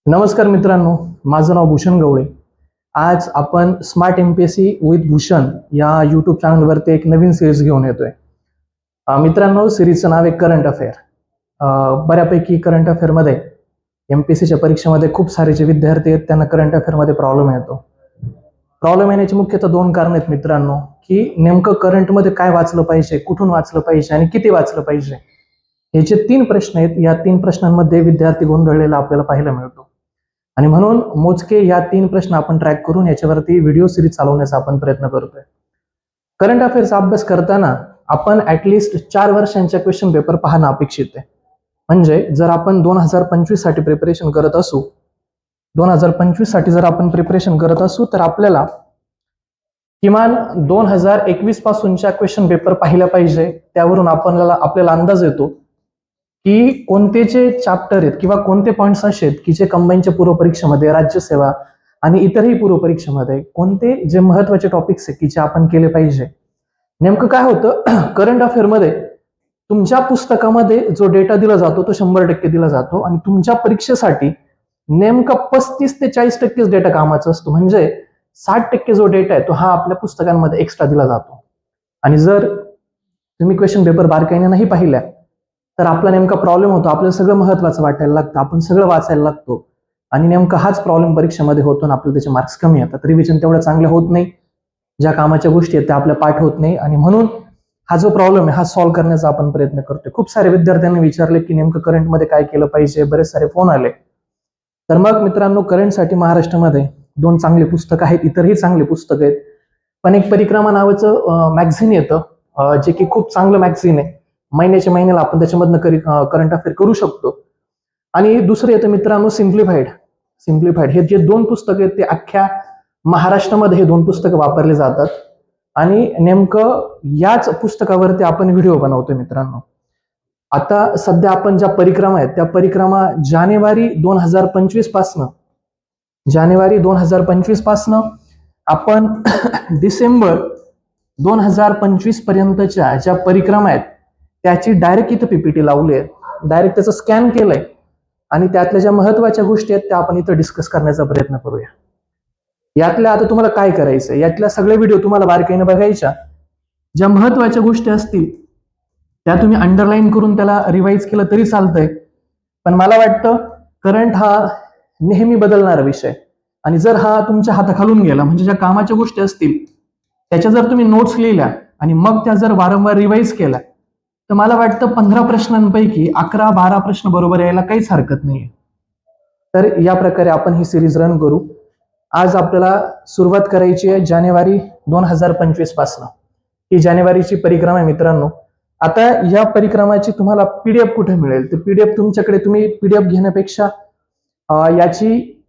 नमस्कार मित्रांनो, माझं नाव भूषण गवळे. आज आपण स्मार्ट एमपीएससी विथ भूषण या यूट्यूब चॅनलवरती एक नवीन सिरीज घेऊन येतोय. मित्रांनो, सिरीजचं नाव आहे करंट अफेअर. बऱ्यापैकी करंट अफेअरमध्ये एमपीएससीच्या परीक्षेमध्ये खूप सारे जे विद्यार्थी आहेत त्यांना करंट अफेअरमध्ये प्रॉब्लेम येतो. प्रॉब्लेम येण्याची मुख्यतः दोन कारण आहेत मित्रांनो, की नेमकं करंटमध्ये काय वाचलं पाहिजे, कुठून वाचलं पाहिजे आणि किती वाचलं पाहिजे. हे जे तीन प्रश्न आहेत, या तीन प्रश्नांमध्ये विद्यार्थी गोंधळलेला आपल्याला पाहायला मिळतो. आणि म्हणून मोजके या तीन प्रश्न आपण ट्रॅक करून याच्यावरती व्हिडिओ सिरीज चालवण्याचा आपण प्रयत्न करतोय. करंट अफेअरचा अभ्यास करताना आपण ऍटलिस्ट 4 वर्षांच्या क्वेश्चन पेपर पाहणं अपेक्षित आहे. म्हणजे जर आपण 2025 साठी प्रिपरेशन करत असू 2025 साठी जर आपण प्रिपरेशन करत असू तर आपल्याला किमान 2021 पासूनच्या क्वेश्चन पेपर पाहिला पाहिजे. त्यावरून आपल्याला अंदाज येतो की कोणते जे चॅप्टर आहेत किंवा कोणते पॉईंट्स असे आहेत की जे कंबाईनच्या पूर्व परीक्षेमध्ये, राज्यसेवा आणि इतरही पूर्व परीक्षेमध्ये कोणते जे महत्वाचे टॉपिक्स आहेत की जे आपण केले पाहिजे. नेमकं काय होतं, करंट अफेअरमध्ये तुमच्या पुस्तकामध्ये जो डेटा दिला जातो तो 100% दिला जातो आणि तुमच्या परीक्षेसाठी नेमका 35 ते 40% डेटा कामाचा असतो. म्हणजे 60% जो डेटा आहे तो हा आपल्या पुस्तकांमध्ये एक्स्ट्रा दिला जातो. आणि जर तुम्ही क्वेश्चन पेपर बारकाईने नाही पाहिल्या तर आपला नेमका प्रॉब्लेम होतो. आपल्याला सगळं महत्वाचं वाटायला लागतं, आपण सगळं वाचायला लागतो आणि नेमका हाच प्रॉब्लेम परीक्षेमध्ये होतो आणि आपल्याला त्याचे मार्क्स कमी येतात. रिव्हिजन तेवढं चांगलं होत नाही, ज्या कामाच्या गोष्टी आहेत त्या आपल्या पाठ होत नाही आणि म्हणून हा जो प्रॉब्लेम आहे हा सॉल्व्ह करण्याचा आपण प्रयत्न करतोय. खूप सारे विद्यार्थ्यांनी विचारले की नेमकं करंटमध्ये काय केलं पाहिजे, बरेच सारे फोन आले. तर मग मित्रांनो, करंटसाठी महाराष्ट्रामध्ये 2 चांगली पुस्तकं आहेत, इतरही चांगली पुस्तकं आहेत. पण एक परिक्रमा नावाचं मॅगझिन येतं जे की खूप चांगलं मॅगझिन आहे. महिन्याच्या महिन्याला आपण त्याच्यामधनं करंट अफेअर करू शकतो. आणि दुसरं येतं मित्रांनो सिम्प्लिफाईड. हे जे 2 पुस्तकं आहेत ते अख्ख्या महाराष्ट्रामध्ये हे 2 पुस्तकं वापरले जातात आणि नेमकं याच पुस्तकावरती आपण व्हिडिओ बनवतोय मित्रांनो. आता सध्या आपण ज्या परिक्रमा आहेत त्या परिक्रमा जानेवारी 2025 पासनं आपण डिसेंबर 2025 पर्यंतच्या ज्या परिक्रमा आहेत त्याची डायरेक्ट इथं पीपीटी लावली आहे, डायरेक्ट त्याचं स्कॅन केलंय आणि त्यातल्या ज्या महत्वाच्या गोष्टी आहेत त्या आपण इथं डिस्कस करण्याचा प्रयत्न करूया. यातल्या आता तुम्हाला काय करायचं, यातल्या सगळे व्हिडिओ तुम्हाला बारकाईने बघायच्या. ज्या महत्वाच्या गोष्टी असतील त्या तुम्ही अंडरलाईन करून त्याला रिवाइज केलं तरी चालतंय. पण मला वाटतं करंट हा नेहमी बदलणारा विषय आणि जर हा तुमच्या हाताखालून गेला म्हणजे ज्या कामाच्या गोष्टी असतील त्याच्या जर तुम्ही नोट्स लिहिल्या आणि मग त्या जर वारंवार रिवाइज केल्या तर मला वाटतं 15 प्रश्नांपैकी 11-12 प्रश्न बरोबर यायला काहीच हरकत नाहीये. तर या प्रकारे आपण ही सिरीज रन करू. आज आपल्याला सुरुवात करायची आहे जानेवारी 2025 पासून. ही जानेवारीची परिक्रमा आहे मित्रांनो. आता या परिक्रमाची तुम्हाला पीडीएफ कुठे मिळेल, तर पीडीएफ तुमच्याकडे, तुम्ही पीडीएफ घेण्यापेक्षा याची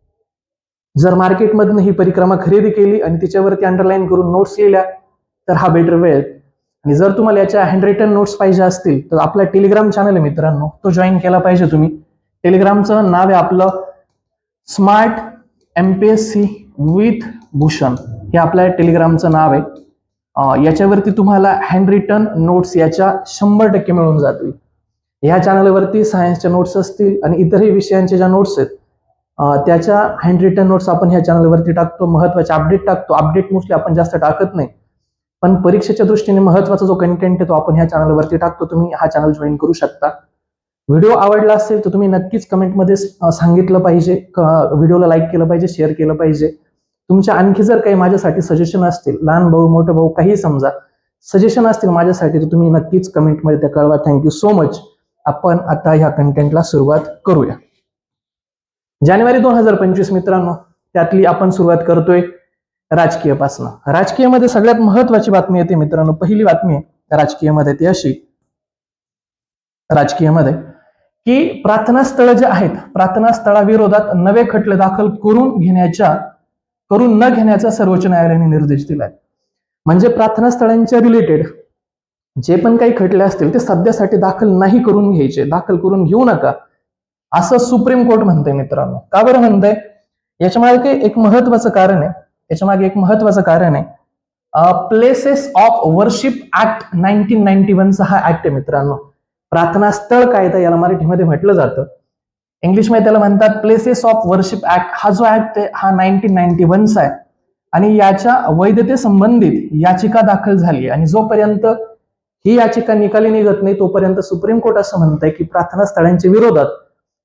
जर मार्केटमधनं ही परिक्रमा खरेदी केली आणि त्याच्यावरती अंडरलाईन करून नोट्स लिहिल्या तर हा बेटर वे आहे. आणि जर तुम्हाला याच्या हँडरिटन नोट्स पाहिजे असतील तर आपला टेलिग्राम चॅनल आहे मित्रांनो, तो जॉईन केला पाहिजे तुम्ही. टेलिग्रामचं नाव आहे आपलं स्मार्ट एमपीएससी विथ भूषण, हे आपल्या टेलिग्रामचं नाव आहे. याच्यावरती तुम्हाला हँड रिटन नोट्स याच्या 100% मिळून जातील. ह्या चॅनलवरती सायन्सच्या नोट्स असतील आणि इतरही विषयांच्या ज्या नोट्स आहेत त्याच्या हँड रिटन नोट्स आपण ह्या चॅनलवरती टाकतो. महत्वाचे अपडेट टाकतो. अपडेट मोस्टली आपण जास्त टाकत नाही, पण परीक्षेच्या दृष्टीने महत्वाचा जो कंटेंट आहे तो आपण ह्या चॅनलवरती टाकतो. तुम्ही हा चॅनल जॉईन करू शकता. व्हिडिओ आवडला असेल तर तुम्ही नक्कीच कमेंटमध्ये सांगितलं पाहिजे, व्हिडिओला लाईक केलं पाहिजे, शेअर केलं पाहिजे. तुमच्या आणखी जर काही माझ्यासाठी सजेशन असतील, लहान भाऊ मोठं भाऊ काही समजा सजेशन असतील माझ्यासाठी तर तुम्ही नक्कीच कमेंटमध्ये त्या कळवा. Thank you so much. आपण आता ह्या कंटेंटला सुरुवात करूया. जानेवारी 2025 मित्रांनो, त्यातली आपण सुरुवात करतोय राजकीयपासून. राजकीयमध्ये सगळ्यात महत्वाची बातमी येते मित्रांनो. पहिली बातमी आहे राजकीयमध्ये ती अशी, राजकीयमध्ये की प्रार्थना स्थळं जे आहेत, प्रार्थना स्थळाविरोधात नवे खटले दाखल करून न घेण्याचा सर्वोच्च न्यायालयाने निर्देश दिलाय. म्हणजे प्रार्थना स्थळांच्या रिलेटेड जे पण काही खटले असतील ते सध्यासाठी दाखल नाही करून घ्यायचे, दाखल करून घेऊ नका असं सुप्रीम कोर्ट म्हणतंय मित्रांनो. का बरं म्हणतंय? याच्यामागे एक महत्वाचं कारण आहे. प्लेसेस ऑफ वर्शिप ऍक्ट 1991 चा हा ऍक्ट आहे मित्रांनो. प्रार्थना स्थळ कायदा याला मराठीमध्ये म्हटलं जातं. इंग्लिशमध्ये त्याला म्हणतात प्लेसेस ऑफ वर्शिप ऍक्ट. हा जो ऍक्ट आहे हा 1991चा आहे आणि याच्या वैधते संबंधित याचिका दाखल झाली आणि जोपर्यंत ही याचिका निकाली निघत नाही तोपर्यंत सुप्रीम कोर्ट असं म्हणतंय की प्रार्थना स्थळांच्या विरोधात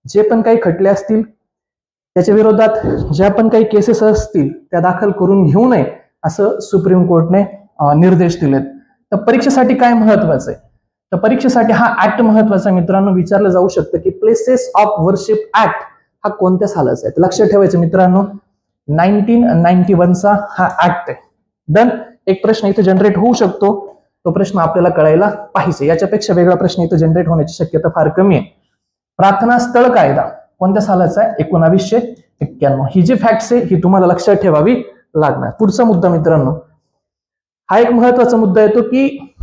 जे पण काही खटले असतील त्याच्या विरोधात ज्या पण काही केसेस असतील त्या दाखल करून घेऊ नये असं सुप्रीम कोर्टने निर्देश दिलेत. तर परीक्षेसाठी काय महत्वाचं आहे, तर परीक्षेसाठी हा ऍक्ट महत्वाचा मित्रांनो. विचारलं जाऊ शकतं की प्लेसेस ऑफ वर्शिप ऍक्ट हा कोणत्या सालाचा आहे. लक्षात ठेवायचं मित्रांनो 1991चा हा ऍक्ट आहे. डन. एक प्रश्न इथे जनरेट होऊ शकतो, तो प्रश्न आपल्याला कळायला पाहिजे. याच्यापेक्षा वेगळा प्रश्न इथे जनरेट होण्याची शक्यता फार कमी आहे. प्रार्थना स्थळ कायदा कोणत्या सालाचा आहे, 1991. ही जी फॅक्ट्स आहे ही तुम्हाला लक्षात ठेवावी लागणार. पुढचा मुद्दा मित्रांनो, हा एक महत्वाचा मुद्दा येतो की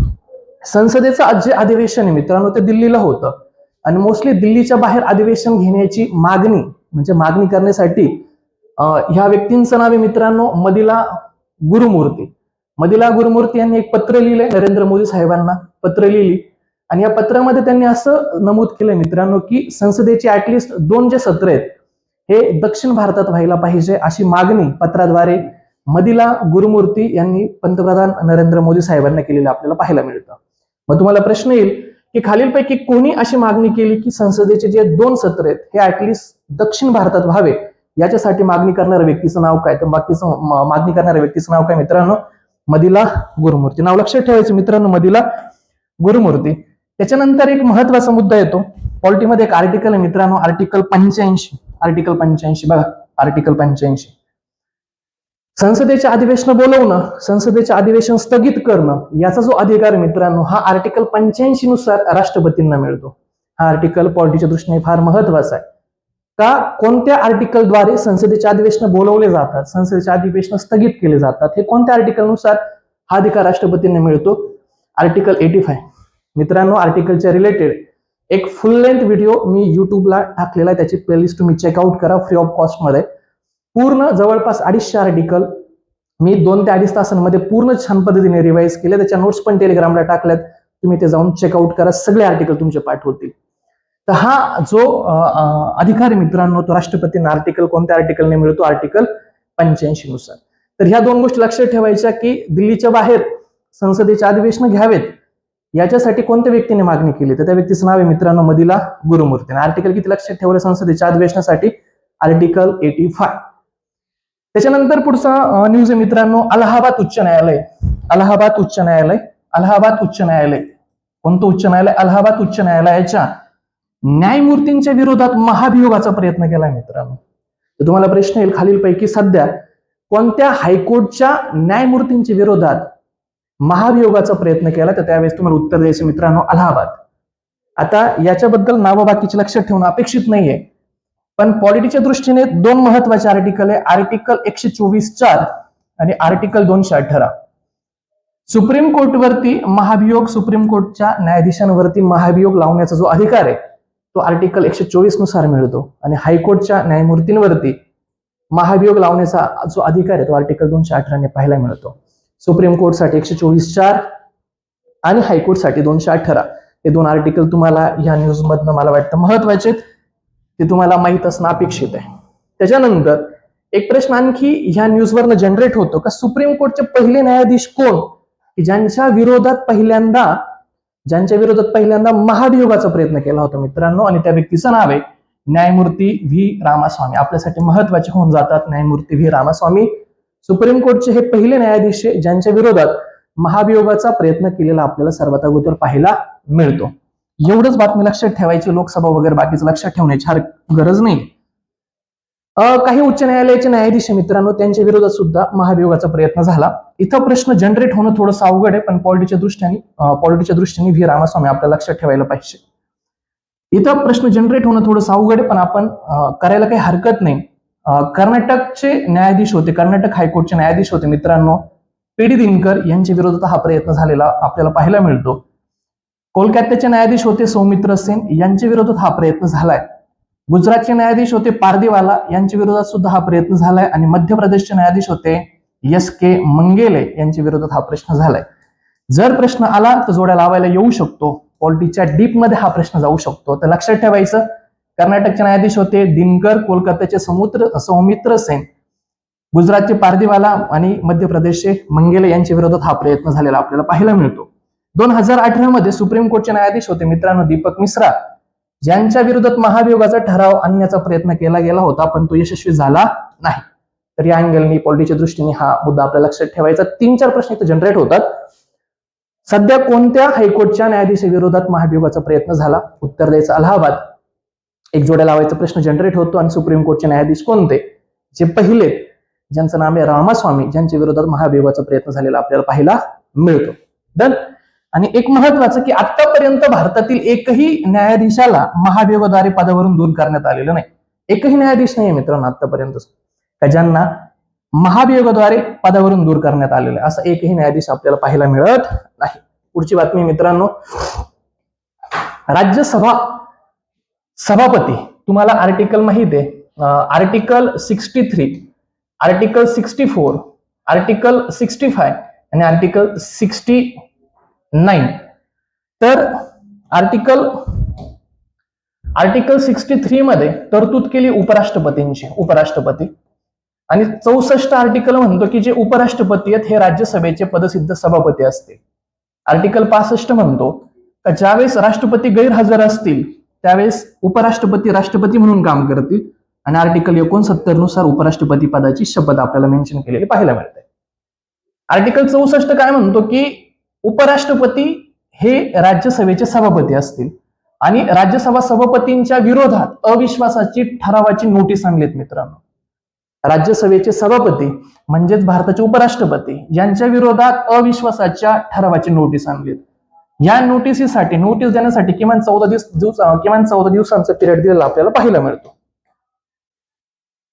संसदेचं जे अधिवेशन आहे मित्रांनो ते दिल्लीला होतं आणि मोस्टली दिल्लीच्या बाहेर अधिवेशन घेण्याची मागणी करण्यासाठी ह्या व्यक्तींचं नाव आहे मित्रांनो मदिला गुरुमूर्ती. मदिला गुरुमूर्ती यांनी एक पत्र लिहिलंय नरेंद्र मोदी साहेबांना, पत्र लिहिली आणि या पत्रामध्ये त्यांनी असं नमूद केलंय मित्रांनो की संसदेची ऍटलिस्ट 2 जे सत्र आहेत हे दक्षिण भारतात व्हायला पाहिजे अशी मागणी पत्राद्वारे मदिला गुरुमूर्ती यांनी पंतप्रधान नरेंद्र मोदी साहेबांना केलेलं आपल्याला पाहायला मिळतं. मग तुम्हाला प्रश्न येईल की खालीलपैकी कोणी अशी मागणी केली की संसदेचे जे 2 सत्र आहेत हे ऍटलिस्ट दक्षिण भारतात व्हावे, याच्यासाठी मागणी करणाऱ्या व्यक्तीचं नाव काय, तर मागणी करणाऱ्या व्यक्तीचं नाव काय मित्रांनो, मदिला गुरुमूर्ती. नाव लक्षात ठेवायचं मित्रांनो, मदिला गुरुमूर्ती. त्याच्यानंतर एक महत्वाचा मुद्दा येतो पॉलिटीमध्ये, एक आर्टिकल आहे मित्रांनो, आर्टिकल 85 बघा, आर्टिकल 85. संसदेचे अधिवेशन बोलवणं, संसदेचे अधिवेशन स्थगित करणं याचा जो अधिकार मित्रांनो हा आर्टिकल 85 नुसार राष्ट्रपतींना मिळतो. हा आर्टिकल पॉलिटीच्या दृष्टीने फार महत्वाचा आहे. का, कोणत्या आर्टिकलद्वारे संसदेचे अधिवेशन बोलवले जातात, संसदेचे अधिवेशन स्थगित केले जातात, हे कोणत्या आर्टिकलनुसार हा अधिकार राष्ट्रपतींना मिळतो, आर्टिकल 85. मित्रांनो आर्टिकलच्या रिलेटेड एक फुल लेंथ व्हिडिओ मी युट्यूबला टाकलेला आहे, त्याची प्लेलिस्ट तुम्ही चेकआउट करा फ्री ऑफ कॉस्ट मध्ये. पूर्ण जवळपास 250 आर्टिकल मी 2 ते 2.5 तासांमध्ये पूर्ण छान पद्धतीने रिवाइज केले, त्याच्या नोट्स पण टेलिग्रामला टाकल्यात, तुम्ही ते जाऊन चेकआउट करा, सगळे आर्टिकल तुमचे पाठ होतील. तर हा जो अधिकार आहे मित्रांनो तो राष्ट्रपतींना आर्टिकल कोणत्या आर्टिकलने मिळतो, आर्टिकल 85 नुसार. तर ह्या 2 गोष्टी लक्षात ठेवायच्या की दिल्लीच्या बाहेर संसदेचे अधिवेशन घ्यावेत याच्यासाठी कोणत्या व्यक्तीने मागणी केली, तर त्या व्यक्तीचं नाव आहे मित्रांनो मदिला गुरुमूर्ती. आर्टिकल किती लक्षात ठेवलं संसदेच्या अधिवेशनासाठी, आर्टिकल 85. त्याच्यानंतर पुढचा न्यूज आहे मित्रांनो अलाहाबाद उच्च न्यायालय. अलाहाबाद उच्च न्यायालय कोणतं उच्च न्यायालय, अलाहाबाद उच्च न्यायालयाच्या न्यायमूर्तींच्या विरोधात महाभियोगाचा प्रयत्न केला मित्रांनो. तर तुम्हाला प्रश्न येईल खालीलपैकी सध्या कोणत्या हायकोर्टच्या न्यायमूर्तींच्या विरोधात महाभियोगाचा प्रयत्न केला, तर त्यावेळेस तुम्हाला उत्तर द्यायचं मित्रांनो अलाहाबाद. आता याच्याबद्दल नावं बाकीचे लक्षात ठेवणं अपेक्षित नाहीये, पण पॉलिटीच्या दृष्टीने 2 महत्वाचे आर्टिकल आहे, आर्टिकल 124(4) आणि आर्टिकल 218. सुप्रीम कोर्टवरती महाभियोग, सुप्रीम कोर्टच्या न्यायाधीशांवरती महाभियोग लावण्याचा जो अधिकार आहे तो आर्टिकल 124 नुसार मिळतो आणि हायकोर्टच्या न्यायमूर्तींवरती महाभियोग लावण्याचा जो अधिकार आहे तो आर्टिकल 218 ने पाहायला मिळतो. सुप्रीम कोर्टसाठी 124(4) आणि हायकोर्टसाठी 218. हे 2 आर्टिकल तुम्हाला या न्यूज मधनं मला वाटतं महत्वाचे आहेत, ते तुम्हाला माहित असणं अपेक्षित आहे. त्याच्यानंतर एक प्रश्न आणखी ह्या न्यूजवरनं जनरेट होतो का सुप्रीम कोर्टचे पहिले न्यायाधीश कोण की ज्यांच्या विरोधात पहिल्यांदा महाभियोगाचा प्रयत्न केला होता मित्रांनो, आणि त्या व्यक्तीचं नाव आहे न्यायमूर्ती व्ही रामास्वामी. आपल्यासाठी महत्वाचे होऊन जातात न्यायमूर्ती व्ही रामास्वामी. सुप्रीम कोर्टचे हे पहिले न्यायाधीश ज्यांच्या विरोधात महाभियोगाचा प्रयत्न केलेला आपल्याला सर्वात अगोदर पाहायला मिळतो. एवढंच बातमी लक्षात ठेवायची, लोकसभा वगैरे बाकीचं लक्षात ठेवण्याची गरज नाही. काही उच्च न्यायालयाचे न्यायाधीश मित्रांनो त्यांच्या विरोधात सुद्धा महाभियोगाचा प्रयत्न झाला. इथं प्रश्न जनरेट होणं थोडंसं अवघड आहे, पण पॉलिटीच्या दृष्टीने व्ही रामास्वामी आपल्याला लक्षात ठेवायला पाहिजे. इथं प्रश्न जनरेट होणं थोडंसं अवघड आहे, पण आपण करायला काही हरकत नाही. कर्नाटकचे न्यायाधीश होते, कर्नाटक हायकोर्टचे न्यायाधीश होते मित्रांनो पी डी दिनकर यांच्या विरोधात हा प्रयत्न झालेला आपल्याला पाहायला मिळतो. कोलकात्याचे न्यायाधीश होते सौमित्र सेन, यांच्या विरोधात हा प्रयत्न झालाय. गुजरातचे न्यायाधीश होते पारदीवाला, यांच्या विरोधात सुद्धा हा प्रयत्न झालाय. आणि मध्य प्रदेशचे न्यायाधीश होते एस के मंगेले, यांच्या विरोधात हा प्रश्न झालाय. जर प्रश्न आला तर जोड्या लावायला येऊ शकतो, पॉलिटिक्सच्या डीप मध्ये हा प्रश्न जाऊ शकतो. तर लक्षात ठेवायचं कर्नाटकचे न्यायाधीश होते दिनकर, कोलकात्याचे सौमित्र सेन, गुजरातचे पारदीवाला आणि मध्य प्रदेशचे मंगेले यांच्या विरोधात हा प्रयत्न झालेला आपल्याला पाहायला मिळतो. 2018 मध्ये सुप्रीम कोर्टचे न्यायाधीश होते मित्रांनो दीपक मिश्रा, ज्यांच्या विरोधात महाभियोगाचा ठराव आणण्याचा प्रयत्न केला गेला होता, पण तो यशस्वी झाला नाही. तर या अँगलनी पॉलिटीच्या दृष्टीने हा मुद्दा आपल्याला लक्षात ठेवायचा. 3-4 प्रश्न इथे जनरेट होतात. सध्या कोणत्या हायकोर्टच्या न्यायाधीशाविरोधात महाभियोगाचा प्रयत्न झाला? उत्तर द्यायचं अलाहाबाद. एक जोड्या लावायचा प्रश्न जनरेट होतो. आणि सुप्रीम कोर्टचे न्यायाधीश कोणते? जे पहिले, ज्यांचं नाव आहे रामास्वामी, ज्यांच्या विरोधात महाभियोगाचा प्रयत्न झालेला आपल्याला पाहायला मिळतो. डन. आणि एक महत्वाचं की आतापर्यंत भारतातील एकही न्यायाधीशाला महाभियोगाद्वारे पदावरून दूर करण्यात आलेलं नाही. एकही न्यायाधीश नाही मित्रांनो आतापर्यंत का ज्यांना महाभियोगाद्वारे पदावरून दूर करण्यात आलेलं आहे, असा एकही न्यायाधीश आपल्याला पाहायला मिळत नाही. पुढची बातमी मित्रांनो, राज्यसभा सभापती, तुम्हाला आर्टिकल माहित आहे, आर्टिकल 63, आर्टिकल 64, आर्टिकल 65 आणि आर्टिकल 69. तर आर्टिकल 63 मध्ये तरतूद केली उपराष्ट्रपतींची, उपराष्ट्रपती. आणि 64 आर्टिकल म्हणतो की जे उपराष्ट्रपती आहेत हे राज्यसभेचे पदसिद्ध सभापती असतील. आर्टिकल 65 म्हणतो का ज्यावेळेस राष्ट्रपती गैरहजर असतील त्यावेळेस उपराष्ट्रपती राष्ट्रपती म्हणून काम करतील. आणि आर्टिकल 69 नुसार उपराष्ट्रपती पदाची शपथ आपल्याला मेन्शन केलेली पाहायला मिळते. आर्टिकल 64 काय म्हणतो की उपराष्ट्रपती हे राज्यसभेचे सभापती असतील आणि राज्यसभा सभापतींच्या विरोधात अविश्वासाची ठरावाची नोटीस आणलीत मित्रांनो. राज्यसभेचे सभापती म्हणजेच भारताचे उपराष्ट्रपती यांच्या विरोधात अविश्वासाच्या ठरावाची नोटीस आणलीत. या नोटीस देण्यासाठी किमान 14 दिवसांचा पिरियड दिलेला आपल्याला पाहायला मिळतो.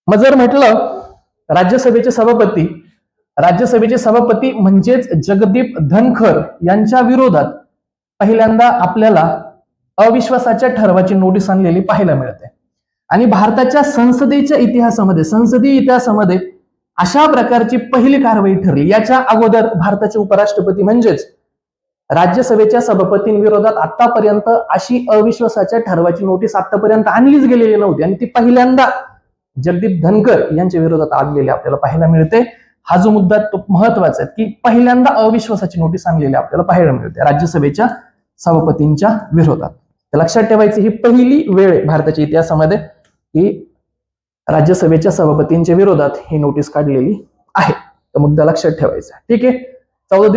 मग जर म्हटलं राज्यसभेचे सभापती म्हणजेच जगदीप धनखर यांच्या विरोधात पहिल्यांदा आपल्याला अविश्वासाच्या ठरावाची नोटीस आणलेली पाहायला मिळते. आणि भारताच्या संसदीय इतिहासामध्ये अशा प्रकारची पहिली कारवाई ठरली. याच्या अगोदर भारताचे उपराष्ट्रपती म्हणजेच राज्यसभेच्या सभापतींविरोधात आतापर्यंत अशी अविश्वासाच्या ठरावाची नोटीस आतापर्यंत आणलीच गेलेली नव्हती आणि ती पहिल्यांदा जगदीप धनकर यांच्या विरोधात आणलेली आपल्याला पाहायला मिळते. हा जो मुद्दा तो महत्वाचा आहे की पहिल्यांदा अविश्वासाची नोटीस आणलेली आपल्याला पाहायला मिळते राज्यसभेच्या सभापतींच्या विरोधात. लक्षात ठेवायची ही पहिली वेळ आहे भारताच्या इतिहासामध्ये की राज्यसभेच्या सभापतींच्या विरोधात ही नोटीस काढलेली आहे. तर मुद्दा लक्षात ठेवायचा. ठीक आहे. 14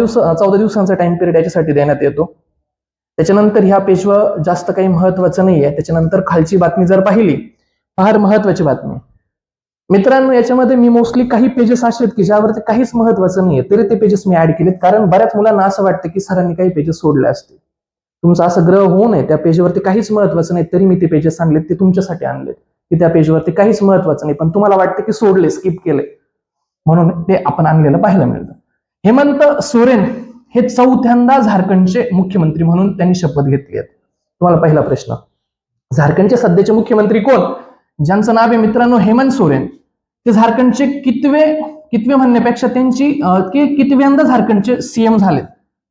दिवसांचा टाइम पिरियड याच्यासाठी देण्यात येतो. त्याच्यानंतर ह्या पेजवर जास्त काही महत्वाचं नाहीये. त्याच्यानंतर खालची बातमी जर पाहिली, फार महत्वाची बातमी मित्रांनो. याच्यामध्ये मी मोस्टली काही पेजेस असे आहेत की ज्यावरती काहीच महत्वाचं नाहीये तरी ते पेजेस मी ऍड केलेत, कारण बऱ्याच मुलांना असं वाटतं की सरांनी काही पेजेस सोडले असतील. तुमचा असं ग्रह होऊ नये, त्या पेजवरती काहीच महत्वाचं नाही तरी मी ते पेजेस आणलेत, ते तुमच्यासाठी आणलेत की त्या पेजवरती काहीच महत्वाचं नाही पण तुम्हाला वाटतं की सोडले, स्किप केले, म्हणून ते आपण आणलेलं पाहायला मिळतं. हेमंत सोरेन हे चौथ्यांदा झारखंडचे मुख्यमंत्री म्हणून त्यांनी शपथ घेतली आहे. तुम्हाला पहिला प्रश्न, झारखंडचे सध्याचे मुख्यमंत्री कोण? ज्यांचं नाव आहे मित्रांनो हेमंत सोरेन. ते झारखंडचे कितवे म्हणण्यापेक्षा त्यांची कितव्यांदा झारखंडचे सीएम झालेत.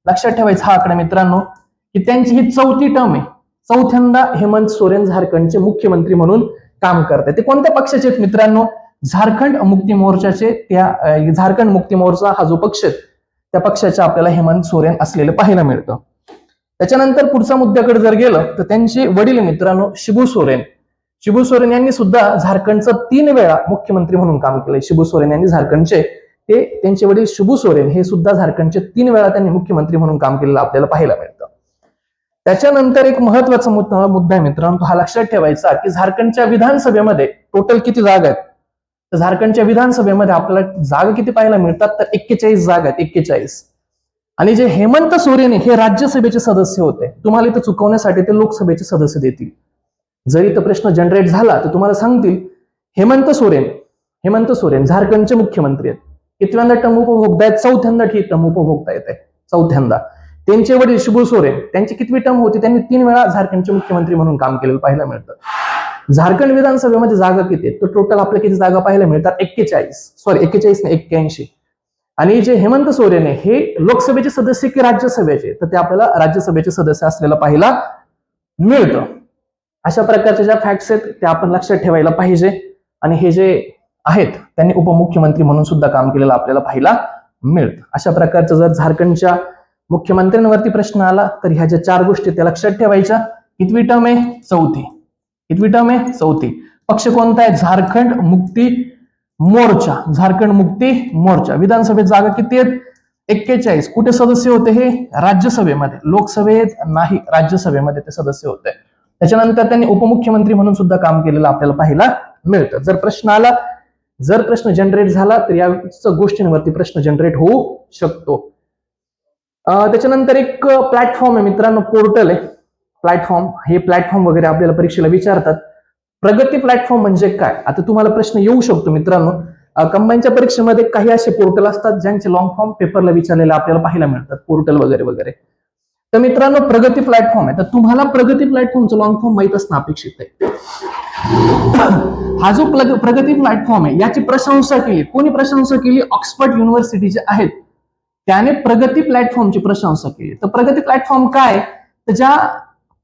लक्षात ठेवायचं हा आकडा मित्रांनो की त्यांची ही 4थी टर्म आहे. चौथ्यांदा हेमंत सोरेन झारखंडचे मुख्यमंत्री म्हणून काम करतात. ते कोणत्या पक्षाचे आहेत मित्रांनो? झारखंड मुक्ती मोर्चाचे. त्या झारखंड मुक्ती मोर्चा हा जो पक्ष आहे त्या पक्षाचे आपल्याला हेमंत सोरेन असलेलं पाहायला मिळतं. त्याच्यानंतर पुढच्या मुद्द्याकडे जर गेलं तर त्यांचे वडील मित्रांनो शिबू सोरेन यांनी सुद्धा झारखंडचं 3 वेळा मुख्यमंत्री म्हणून काम केलंय. शिबू सोरेन यांनी झारखंडचे, त्यांचे वडील शिबू सोरेन हे सुद्धा झारखंडचे 3 वेळा त्यांनी मुख्यमंत्री म्हणून काम केलेलं आपल्याला पाहायला मिळतं. त्याच्यानंतर एक महत्वाचा मुद्दा आहे मित्रांनो, हा लक्षात ठेवायचा की झारखंडच्या विधानसभेमध्ये टोटल किती जागा आहेत. तर झारखंडच्या विधानसभेमध्ये आपल्याला जागा किती पाहायला मिळतात तर 41 जागा आहेत, 41. आणि जे हेमंत सोरेन हे राज्यसभेचे सदस्य होते, तुम्हाला इथं चुकवण्यासाठी ते लोकसभेचे सदस्य देतील. जरी तो प्रश्न जनरेट झाला तर तुम्हाला सांगतील हेमंत सोरेन झारखंडचे मुख्यमंत्री आहेत. कितव्यांदा टर्म उपभोगता आहेत? 4थ्यांदा टर्म उपभोगता येत आहे, 4थ्यांदा. त्यांचे वडील शिबू सोरेन त्यांची कितवी टर्म होती? त्यांनी 3 वेळा झारखंडचे मुख्यमंत्री म्हणून काम केलेलं पाहायला मिळतं. झारखंड विधानसभेमध्ये जागा किती आहेत? तर टोटल आपल्याला किती जागा पाहायला मिळतात? 41 नाही 81. आणि जे हेमंत सोरेन हे लोकसभेचे सदस्य की राज्यसभेचे? तर ते आपल्याला राज्यसभेचे सदस्य असलेलं पाहायला मिळतं. अशा प्रकारच्या ज्या फॅक्ट्स आहेत त्या आपण लक्षात ठेवायला पाहिजे. आणि हे जे आहेत त्यांनी उपमुख्यमंत्री म्हणून सुद्धा काम केलेलं आपल्याला पाहायला मिळतं. अशा प्रकारचं जर झारखंडच्या मुख्यमंत्र्यांवरती प्रश्न आला तर ह्या ज्या 4 गोष्टी त्या लक्षात ठेवायच्या. कितवी टर्म आहे? चौथी. कितवी टर्म आहे? चौथी. पक्ष कोणता आहे? झारखंड मुक्ती मोर्चा. झारखंड मुक्ती मोर्चा. विधानसभेत जागा किती आहेत? 41. कुठे सदस्य होते हे? राज्यसभेमध्ये. लोकसभेत नाही, राज्यसभेमध्ये ते सदस्य होते. त्याच्यानंतर त्यांनी उपमुख्यमंत्री म्हणून सुद्धा काम केलेलं आपल्याला पाहायला मिळतं. जर प्रश्न आला, जर प्रश्न जनरेट झाला तर या गोष्टींवरती प्रश्न जनरेट होऊ शकतो. त्याच्यानंतर एक प्लॅटफॉर्म आहे मित्रांनो, पोर्टल आहे प्लॅटफॉर्म. हे प्लॅटफॉर्म वगैरे आपल्याला परीक्षेला विचारतात. प्रगती प्लॅटफॉर्म म्हणजे काय? आता तुम्हाला प्रश्न येऊ शकतो मित्रांनो. कंबाईनच्या परीक्षेमध्ये काही असे पोर्टल असतात ज्यांचे लॉंग फॉर्म पेपरला विचारलेले आपल्याला पाहायला मिळतात, पोर्टल वगैरे वगैरे. तर मित्रांनो प्रगती प्लॅटफॉर्म आहे, तर तुम्हाला प्रगती प्लॅटफॉर्मचं लॉंग फॉर्म माहित असणं अपेक्षित आहे. हा जो प्रगती प्लॅटफॉर्म आहे याची प्रशंसा केली. कोणी प्रशंसा केली? ऑक्सफर्ड युनिव्हर्सिटी जे आहेत त्याने प्रगती प्लॅटफॉर्मची प्रशंसा केली. तर प्रगती प्लॅटफॉर्म काय? तर ज्या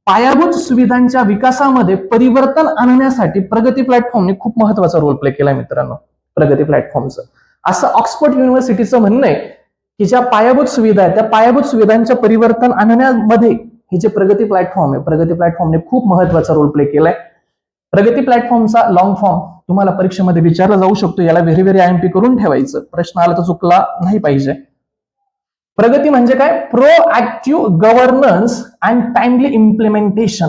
पायाभूत सुविधांच्या विकासामध्ये परिवर्तन आणण्यासाठी प्रगती प्लॅटफॉर्मने खूप महत्वाचा रोल प्ले केलाय मित्रांनो. प्रगती प्लॅटफॉर्मचं असं ऑक्सफर्ड युनिव्हर्सिटीचं म्हणणं आहे की ज्या पायाभूत सुविधा आहेत त्या पायाभूत सुविधांच्या परिवर्तन आणण्यामध्ये हे जे प्रगती प्लॅटफॉर्म आहे, प्रगती प्लॅटफॉर्मने खूप महत्वाचा रोल प्ले केलाय. प्रगती प्लॅटफॉर्मचा लॉंग फॉर्म तुम्हाला परीक्षेमध्ये विचारला जाऊ शकतो. याला व्हेरी व्हेरी आयएमपी करून ठेवायचं. प्रश्न आला तर चुकला नाही पाहिजे. प्रगती म्हणजे काय? Proactive governance and timely implementation.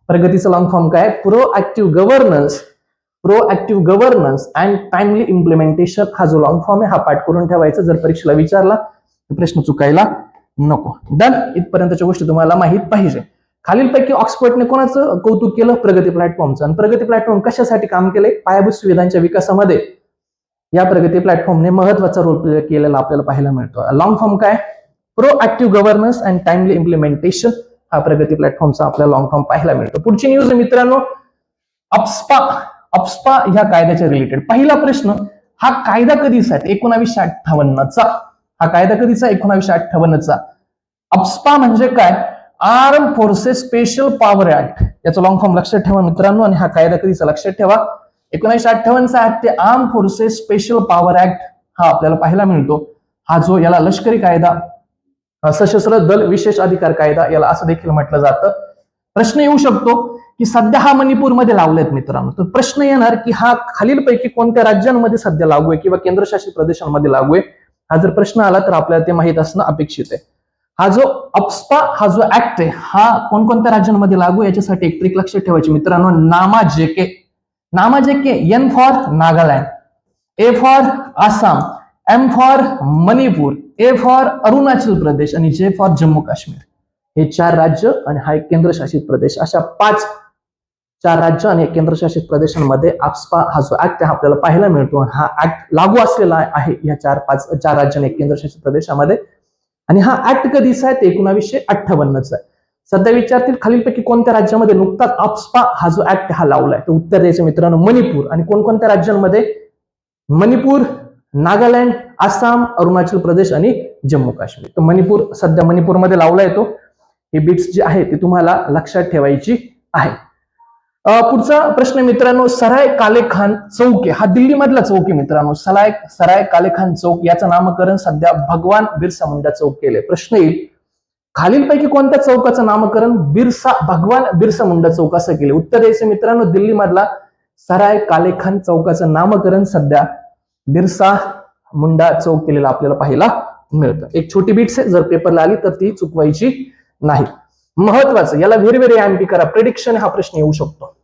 प्रगतीचं लॉंग फॉर्म काय? Proactive governance and timely implementation. हा जो लॉंग फॉर्म आहे हा पाठ करून ठेवायचा. जर परीक्षेला विचारला तर प्रश्न चुकायला नको. डन. इथपर्यंतच्या गोष्टी तुम्हाला माहित पाहिजे. खालीलपैकी ऑक्सफर्डने कोणाचं कौतुक केलं? प्रगती प्लॅटफॉर्मचं. आणि प्रगती प्लॅटफॉर्म कशासाठी काम केलंय? पायाभूत सुविधांच्या विकासामध्ये या प्रगती प्लॅटफॉर्मने महत्वाचा रोल प्ले केलेला आपल्याला पाहायला मिळतो. लॉंग फॉर्म काय? Proactive governance and timely implementation. हा प्रगती प्लॅटफॉर्मचा आपल्याला लॉंग फॉर्म पाहायला मिळतो. पुढची न्यूज मित्रांनो, अप्स्पा ह्या कायद्याच्या रिलेटेड. पहिला प्रश्न, हा कायदा कधीचा आहे? 1958चा. हा कायदा कधीचा? 1958चा. अप्स्पा म्हणजे काय? Arm forces special power act. याचा लॉंग फॉर्म लक्षात ठेवा मित्रांनो. आणि हा कायदा कधीचा? लक्षात ठेवा 1958चा ऍक्ट ते arm forces special power act हा आपल्याला पाहायला मिळतो. हा जो याला लष्करी कायदा, सशस्त्र दल विशेष अधिकार कायदा याला असं देखील म्हटलं जातं. प्रश्न येऊ शकतो की सध्या हा मणिपूरमध्ये लावलेत मित्रांनो. तर प्रश्न येणार की हा खालीलपैकी कोणत्या राज्यांमध्ये सध्या लागू आहे किंवा केंद्रशासित प्रदेशांमध्ये लागू आहे? हा जर प्रश्न आला तर आपल्याला ते माहित असणं अपेक्षित आहे. हा जो अप्स्पा हा जो ऍक्ट आहे हा कोणकोणत्या राज्यांमध्ये लागू आहे याच्यासाठी एक ट्रिक लक्षात ठेवायची मित्रांनो. नामा J K. N for Nagaland, A for Assam, M for Manipur, A for Arunachal Pradesh आणि जे फॉर जम्मू काश्मीर. हे 4 राज्य आणि हा एक केंद्रशासित प्रदेश. अशा 4 राज्य आणि केंद्रशासित प्रदेशांमध्ये अप्स्पा हा जो ऍक्ट आहे आपल्याला पाहायला मिळतो. हा ऍक्ट लागू असलेला आहे या 4 राज्य आणि केंद्रशासित प्रदेशामध्ये. आणि हा ऍक्ट कधीचा आहे? ते 1958चा आहे. सध्या विचारतील खालीलपैकी कोणत्या राज्यामध्ये नुकताच अप्स्पा हा जो ऍक्ट हा लावलाय? तर उत्तर द्यायचं मित्रांनो मणिपूर. आणि कोणकोणत्या राज्यांमध्ये? मणिपूर, नागालँड, आसाम, अरुणाचल प्रदेश आणि जम्मू काश्मीर. तर मणिपूर सध्या मणिपूरमध्ये लावला येतो. हे बिट्स जे आहे ती तुम्हाला लक्षात ठेवायची आहे. पुढचा प्रश्न मित्रांनो, सराय काले खान चौक हा दिल्ली मधला चौक आहे मित्रांनो. सराय काले खान चौक याचं नामकरण सध्या भगवान बिरसा मुंडा चौक केले. प्रश्न येईल खालीलपैकी कोणत्या चौकाचं नामकरण भगवान बिरसा मुंडा चौक असं केले? उत्तर द्यायचं मित्रांनो दिल्ली मधला सराय काले खान चौकाचं नामकरण सध्या बिरसा मुंडा चौक केलेला आपल्याला पाहायला मिळतं. एक छोटी बिट्स आहे, जर पेपरला आली तर ती चुकवायची नाही. महत्वाचं, याला व्हेरी व्हेरी आयएमपी करा. प्रेडिक्शन हा प्रश्न येऊ शकतो.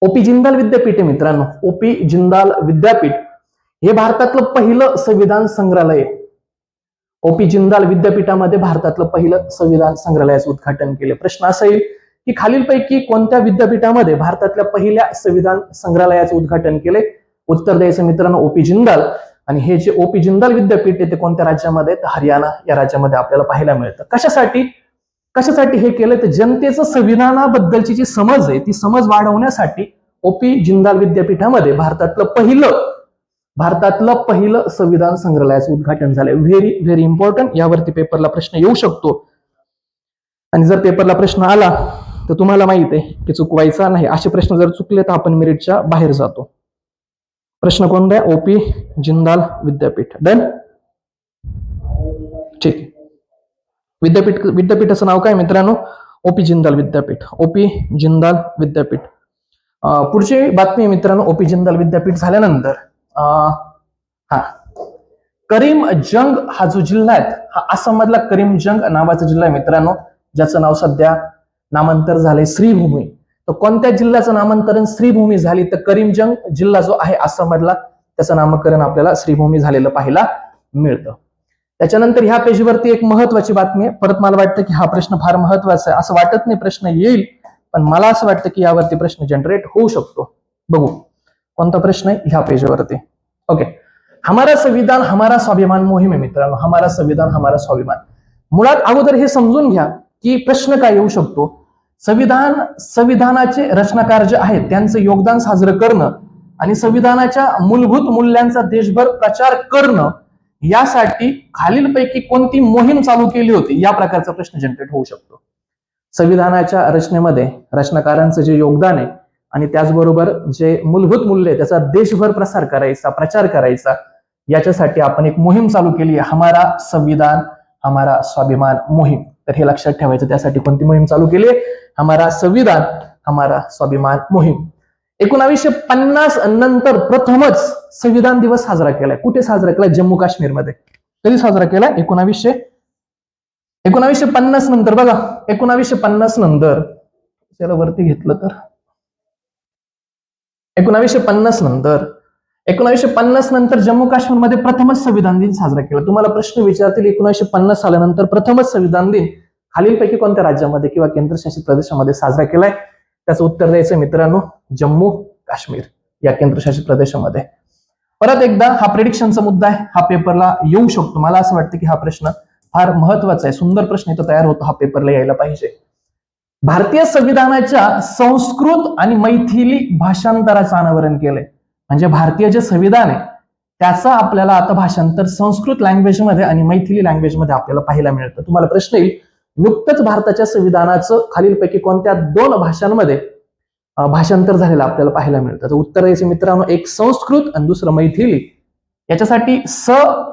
ओपी जिंदाल विद्यापीठ आहे मित्रांनो. ओपी जिंदाल विद्यापीठ हे भारतातलं पहिलं संविधान संग्रहालय आहे. ओपी जिंदाल विद्यापीठामध्ये भारतातलं पहिलं संविधान संग्रहालयाचं उद्घाटन केले. प्रश्न असा येईल की खालीलपैकी कोणत्या विद्यापीठामध्ये भारतातल्या पहिल्या संविधान संग्रहालयाचं उद्घाटन केले? उत्तर द्यायचं मित्रांनो ओपी जिंदाल. आणि हे जे ओपी जिंदाल विद्यापीठ आहे ते कोणत्या राज्यामध्ये? हरियाणा या राज्यामध्ये आपल्याला पाहायला मिळतं. कशासाठी हे केलं? तर जनतेचं संविधानाबद्दलची जी समज आहे ती समज वाढवण्यासाठी ओपी जिंदाल विद्यापीठामध्ये भारतातलं पहिलं संविधान संग्रहालयाचं उद्घाटन झालंय. Very very important. यावरती पेपरला प्रश्न येऊ शकतो. आणि जर पेपरला प्रश्न आला तर तुम्हाला माहित आहे की चुकवायचा नाही. असे प्रश्न जर चुकले तर आपण मेरिटच्या बाहेर जातो. प्रश्न कोणता आहे? ओपी जिंदाल विद्यापीठ. डन. ठीक आहे. विद्यापीठाचं नाव काय मित्रांनो? ओपी जिंदाल विद्यापीठ. ओपी जिंदाल विद्यापीठ. पुढची बातमी मित्रांनो, ओपी जिंदाल विद्यापीठ झाल्यानंतर हा करीमजंग हा जो जिल्हा आहे हा आसाम मधला करीमजंग नावाचा जिल्हा आहे मित्रांनो, ज्याचं नाव सध्या नामांतर झालंय श्रीभूमी. तर कोणत्या जिल्ह्याचं नामांतरण श्रीभूमी झाली? तर करीमजंग जिल्हा जो आहे आसाम मधला त्याचं नामकरण आपल्याला श्रीभूमी झालेलं पाहायला मिळतं. त्याच्यानंतर ह्या पेजवरती एक महत्वाची बातमी आहे. परत मला वाटतं की हा प्रश्न फार महत्वाचा आहे. असं वाटत नाही प्रश्न येईल, पण मला असं वाटतं की यावरती प्रश्न जनरेट होऊ शकतो. बघू कोणता प्रश्न आहे ह्या पेजवरती. ओके. हमारा संविधान हमारा स्वाभिमान मोहीम आहे मित्रांनो. हमारा संविधान हमारा स्वाभिमान. मुळात अगोदर हे समजून घ्या की प्रश्न काय येऊ शकतो. संविधानाचे रचनाकार जे आहेत त्यांचं योगदान साजरं करणं आणि संविधानाच्या मूलभूत मूल्यांचा देशभर प्रचार करणं यासाठी खालीलपैकी कोणती मोहीम चालू केली होती, या प्रकारचा प्रश्न जनरेट होऊ शकतो. संविधानाच्या रचनेमध्ये रचनाकारांचं जे योगदान आहे आणि त्याचबरोबर जे मूलभूत मूल्य आहे त्याचा देशभर प्रचार करायचा याच्यासाठी आपण एक मोहीम चालू केली आहे, हमारा संविधान हमारा स्वाभिमान मोहीम. तर हे लक्षात ठेवायचं. त्यासाठी कोणती मोहीम चालू केली आहे? हमारा संविधान हमारा स्वाभिमान मोहीम. 1950 नंतर प्रथमच संविधान दिवस साजरा केलाय. कुठे साजरा केलाय? जम्मू काश्मीरमध्ये. कधी साजरा केलाय? 1950 नंतर. बघा 1950 नंतर त्याला वरती घेतलं तर 1950 नंतर जम्मू काश्मीरमध्ये प्रथमच संविधान दिन साजरा केला. तुम्हाला प्रश्न विचारतील 1950 सालानंतर प्रथमच संविधान दिन खालीलपैकी कोणत्या राज्यामध्ये किंवा केंद्रशासित प्रदेशामध्ये साजरा केलाय? त्याचं उत्तर द्यायचं मित्रांनो, जम्मू काश्मीर या केंद्रशासित प्रदेशामध्ये. परत एकदा हा प्रेडिक्शनचा मुद्दा आहे, हा पेपरला येऊ शकतो. मला असं वाटतं की हा प्रश्न फार महत्वाचा आहे. सुंदर प्रश्न इथं तयार होतो, हा पेपरला यायला पाहिजे. भारतीय संविधानाच्या संस्कृत आणि मैथिली भाषांतराचं अनावरण केलंय. म्हणजे भारतीय जे संविधान आहे त्याचं आपल्याला आता भाषांतर संस्कृत लँग्वेजमध्ये आणि मैथिली लँग्वेजमध्ये आपल्याला पाहायला मिळतं. तुम्हाला प्रश्न येईल, नुकतंच भारताच्या संविधानाचं खालीलपैकी कोणत्या 2 भाषांमध्ये भाषांतर झालेलं आपल्याला पाहायला मिळतं? तर उत्तर द्यायचं मित्रांनो, एक संस्कृत आणि दुसरं मैथिली. याच्यासाठी स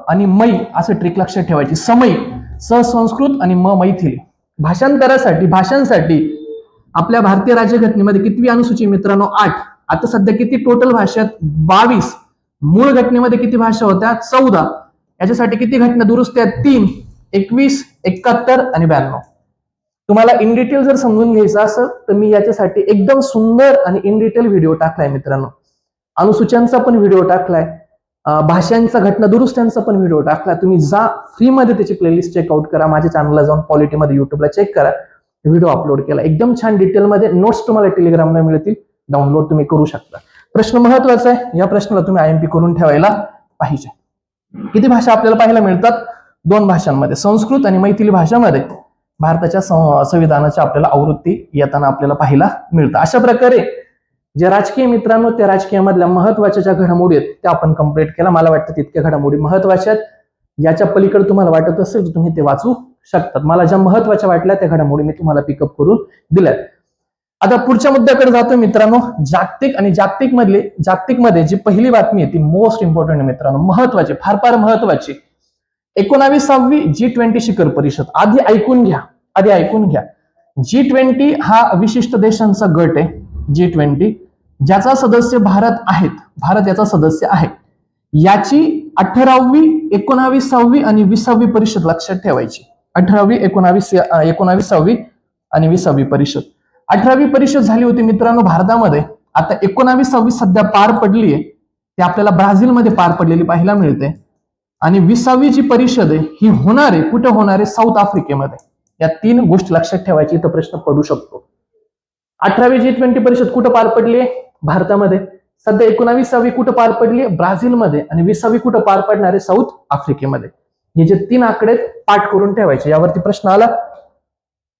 आणि मै असं ट्रिक लक्षात ठेवायची. समई, स संस्कृत आणि म मैथिली. भाषांसाठी आपल्या भारतीय राज्यघटनेमध्ये कितवी अनुसूची मित्रांनो? 8. आता सध्या किती टोटल भाषेत? 22. मूळ घटनेमध्ये किती भाषा होत्या? 14. याच्यासाठी किती घटना दुरुस्ती आहेत? 3, 21, 71 आणि 92. तुम्हाला इन डिटेल जर समजून घ्यायचं असेल तर मी याच्यासाठी एकदम सुंदर आणि इन डिटेल व्हिडिओ टाकलाय मित्रांनो. अनुसूच्यांचा पण व्हिडिओ टाकलाय, भाषांचा घटना दुरुस्त्यांचा पण व्हिडिओ टाकला. तुम्ही जा फ्रीमध्ये त्याची प्लेलिस्ट चेकआउट करा. माझ्या चॅनलला जाऊन पॉलिटीमध्ये युट्यूबला चेक करा, व्हिडिओ अपलोड केला एकदम छान डिटेलमध्ये. नोट्स तुम्हाला टेलिग्रामला मिळतील, डाउनलोड तुम्ही करू शकता. प्रश्न महत्वाचा आहे, या प्रश्नाला तुम्ही IMP करून ठेवायला पाहिजे. किती भाषा आपल्याला पाहायला मिळतात? 2 भाषांमध्ये, संस्कृत आणि मैथिली भाषामध्ये भारताच्या संविधानाच्या आपल्याला आवृत्ती येताना आपल्याला पाहायला मिळतं. अशा प्रकारे जे राजकीय मित्रांनो, त्या राजकीयामधल्या महत्वाच्या ज्या घडामोडी आहेत त्या आपण कंप्लीट केला. मला वाटतं तितक्या घडामोडी महत्वाच्या आहेत. याच्या पलीकडे तुम्हाला वाटत असेल तर तुम्ही ते वाचू शकतात. मला ज्या महत्वाच्या वाटल्या त्या घडामोडी मी तुम्हाला पिकअप करून दिल्यात. आता पुढच्या मुद्द्याकडे जातो मित्रांनो. जागतिकमध्ये जी पहिली बातमी आहे ती मोस्ट इम्पॉर्टंट आहे मित्रांनो, महत्वाची, फार महत्वाची. 19वी G20 शिखर परिषद. आधी ऐकून घ्या. G20 हा विशिष्ट देशांचा गट आहे. G20 ज्याचा सदस्य भारत याचा सदस्य आहे. याची 18वी, 19वी आणि 20वी परिषद लक्षात ठेवायची. 18वी, 19वी आणि 20वी परिषद. 18वी परिषद झाली होती मित्रांनो भारतामध्ये. आता 19वी सध्या पार पडली आहे, ती आपल्याला ब्राझीलमध्ये पार पडलेली पाहायला मिळते. आणि 20वी जी परिषद आहे ही होणार आहे, कुठे होणार आहे? साऊथ आफ्रिकेमध्ये. या 3 गोष्टी लक्षात ठेवायची, इथं प्रश्न पडू शकतो. 18वी G20 परिषद कुठं पार पडली आहे? भारतामध्ये. सध्या 19वी कुठं पार पडली? ब्राझीलमध्ये. आणि 20वी कुठं पार पडणार आहे? साऊथ आफ्रिकेमध्ये. हे जे 3 आकडे पाठ करून ठेवायचे, यावरती प्रश्न आला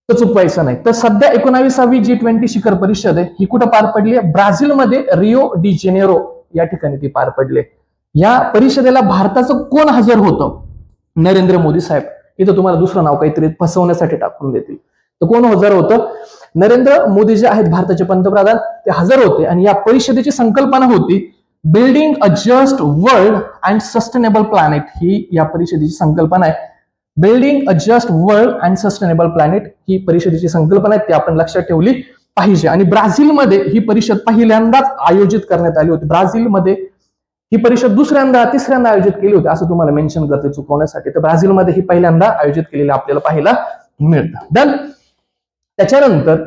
तर चुकवायचं नाही. तर सध्या 19वी G20 शिखर परिषद आहे ही कुठं पार पडली आहे? ब्राझीलमध्ये, रिओ डी जेनेरो या ठिकाणी ती पार पडली. या परिषदेला भारताचं कोण हजर होतं? नरेंद्र मोदी साहेब. इथं तुम्हाला दुसरं नाव काहीतरी फसवण्यासाठी टाकून देतील. तर कोण हजर होतं? नरेंद्र मोदी जे आहेत भारताचे पंतप्रधान ते हजर होते आणि या परिषदेची संकल्पना होती building a just world and sustainable planet. ही या परिषदेची संकल्पना आहे. Building a just world and sustainable planet ही परिषदेची संकल्पना आहे, ती आपण लक्षात ठेवली पाहिजे. आणि ब्राझीलमध्ये ही परिषद पहिल्यांदाच आयोजित करण्यात आली होती. ब्राझीलमध्ये ही परिषद दुसऱ्यांदा तिसऱ्यांदा आयोजित केली होती असं तुम्हाला मेन्शन करते चुकवण्यासाठी. तर ब्राझीलमध्ये ही पहिल्यांदा आयोजित केलेली आपल्याला पाहायला मिळतं. डन. त्याच्यानंतर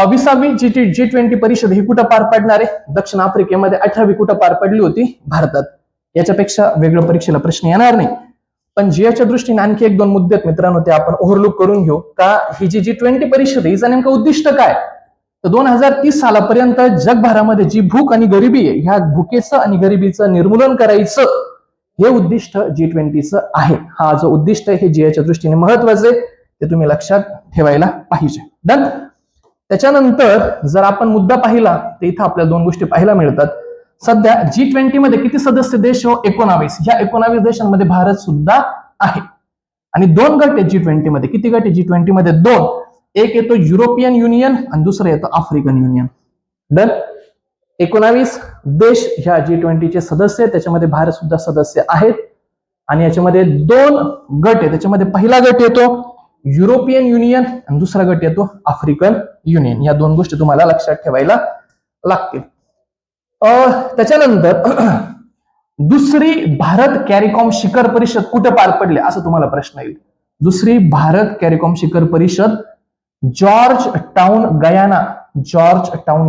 20वी G20 परिषद ही कुठं पार पडणार आहे? दक्षिण आफ्रिकेमध्ये. 18वी कुठं पार पडली होती? भारतात. याच्यापेक्षा वेगळं परीक्षेला प्रश्न येणार नाही. पण जीएच्या दृष्टीने आणखी एक दोन मुद्दे आहेत मित्रांनो, ते आपण ओव्हरलुक करून घेऊ. का ही जी G20 परिषद आहे हिचं नेमकं उद्दिष्ट काय? तर 2030 सालापर्यंत जगभरामध्ये जी भूक आणि गरिबी आहे ह्या भुकेचं आणि गरिबीचं निर्मूलन करायचं हे उद्दिष्ट G20चं आहे. हा जो उद्दिष्ट आहे हे जीएच्या दृष्टीने महत्वाचं आहे, ते तुम्ही लक्षात ठेवायला पाहिजे. डन. त्याच्यानंतर जर आपण मुद्दा पाहिला तर इथं आपल्याला दोन गोष्टी पाहायला मिळतात. सध्या G20 मध्ये किती सदस्य देश? 19. ह्या 19 देशांमध्ये भारत सुद्धा आहे. आणि दोन गट आहेत G20 मध्ये. किती गट आहे G20 मध्ये? दोन. एक येतो युरोपियन युनियन आणि दुसरं येतो आफ्रिकन युनियन. डन. 19 देश ह्या G20चे सदस्य आहेत, त्याच्यामध्ये भारत सुद्धा सदस्य आहेत. आणि याच्यामध्ये दोन गट आहेत. त्याच्यामध्ये पहिला गट येतो युरोपियन युनियन आणि दुसरा गट येतो आफ्रिकन युनियन. या दोन गोष्टी तुम्हाला लक्षात ठेवायला लागतील. त्याच्यानंतर दुसरी भारत कॅरिकॉम शिखर परिषद कुठे पार पडली असं तुम्हाला प्रश्न येईल. दुसरी भारत कॅरिकॉम शिखर परिषद जॉर्ज टाउन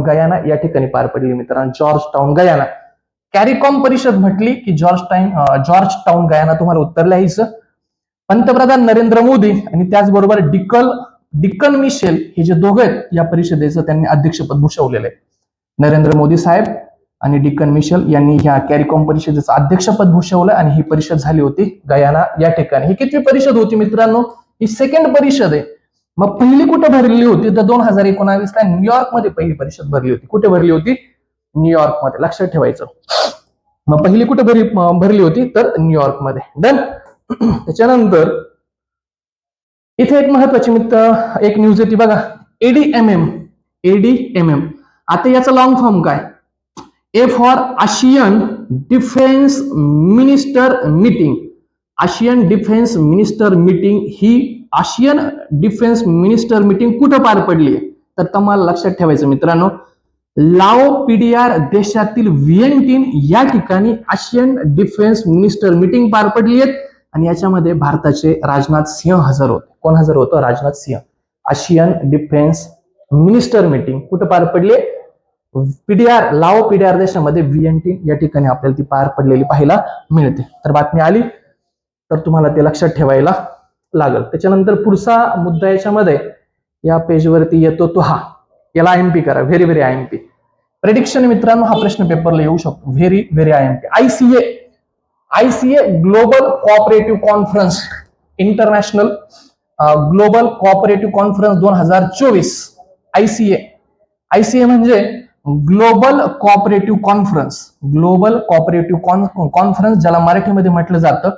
गयाना या ठिकाणी पार पडली मित्रांनो. George town Guyana. कॅरिकॉम परिषद म्हटली की जॉर्ज टाउन गयाना तुम्हाला उत्तर लिहायचं. पंतप्रधान नरेंद्र मोदी आणि त्याचबरोबर डिक्कन मिशेल हे जे दोघे आहेत या परिषदेचं त्यांनी अध्यक्षपद भूषवलेलं आहे. नरेंद्र मोदी साहेब आणि डिक्कन मिशेल यांनी ह्या कॅरिकॉम परिषदेचं अध्यक्षपद भूषवलं आणि ही परिषद झाली होती गयाना या ठिकाणी. ही कितवी परिषद होती मित्रांनो? ही सेकंड परिषद आहे. मग पहिली कुठे भरलेली होती? तर 2019 ला न्यूयॉर्क मध्ये पहिली परिषद भरली होती. कुठे भरली होती? न्यूयॉर्क मध्ये. लक्षात ठेवायचं. मग पहिली कुठे भरली होती? तर न्यूयॉर्क मध्ये. डन. त्याच्यानंतर इथे एक महत्वाची एक न्यूज येते बघा. एडीएमएम. आता याचा लॉंग फॉर्म काय? A for Asian defence minister meeting. Asian defence minister meeting ही आशियन डिफेन्स मिनिस्टर मीटिंग कुठं पार पडली आहे? तर तुम्हाला लक्षात ठेवायचं मित्रांनो, लाओ पीडीआर देशातील व्हिएन्टिन या ठिकाणी आशियन डिफेन्स मिनिस्टर मीटिंग पार पडली आहे. आणि याच्यामध्ये भारताचे राजनाथ सिंह हजर होते. कोण हजर होतं? Rajnath Singh. Asian defence minister meeting कुठं पार पडली? लाओ पीडीआर देशामध्ये व्हिएन्टिन या ठिकाणी आपल्याला ती पार पडलेली पाहायला मिळते. तर बातमी आली तर तुम्हाला ते लक्षात ठेवायला लागल. त्याच्यानंतर पुढचा मुद्दा याच्यामध्ये या पेजवरती येतो तो हा. याला IMP करा. Very very IMP. प्रेडिक्शन मित्रांनो, हा प्रश्न पेपरला येऊ शकतो. Very very IMP. ICA global cooperative conference, international global cooperative conference 2024. ICA म्हणजे ग्लोबल कोऑपरेटिव्ह कॉन्फरन्स, ज्याला मराठीमध्ये म्हटलं जातं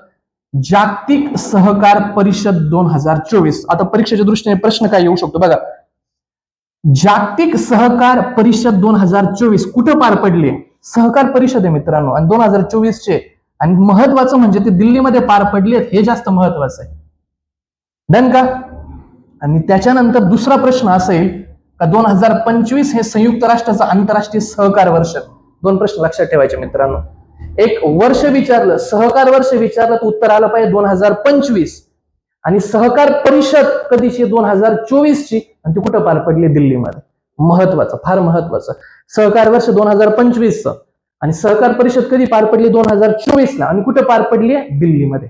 जागतिक सहकार परिषद 2024. आता परीक्षेच्या दृष्टीने प्रश्न काय येऊ शकतो बघा. जागतिक सहकार परिषद 2024 कुठं पार पडली? सहकार परिषद आहे मित्रांनो आणि 2024 चे. आणि महत्वाचं म्हणजे ते दिल्लीमध्ये पार पडले, हे जास्त महत्वाचं आहे. डन का? आणि त्याच्यानंतर दुसरा प्रश्न असेल का 2025 हे संयुक्त राष्ट्राचं आंतरराष्ट्रीय सहकार वर्ष. दोन प्रश्न लक्षात ठेवायचे मित्रांनो. एक वर्ष विचारलं, सहकार वर्ष विचारलं तर उत्तर आलं पाहिजे 2025. आणि सहकार परिषद कधीची? 2024 ची. आणि ती कुठं पार पडली? दिल्लीमध्ये. महत्वाचं, फार महत्वाचं. सहकार वर्ष 2025 आणि सहकार परिषद कधी पार पडली? 2024 ला. आणि कुठे पार पडली? दिल्लीमध्ये.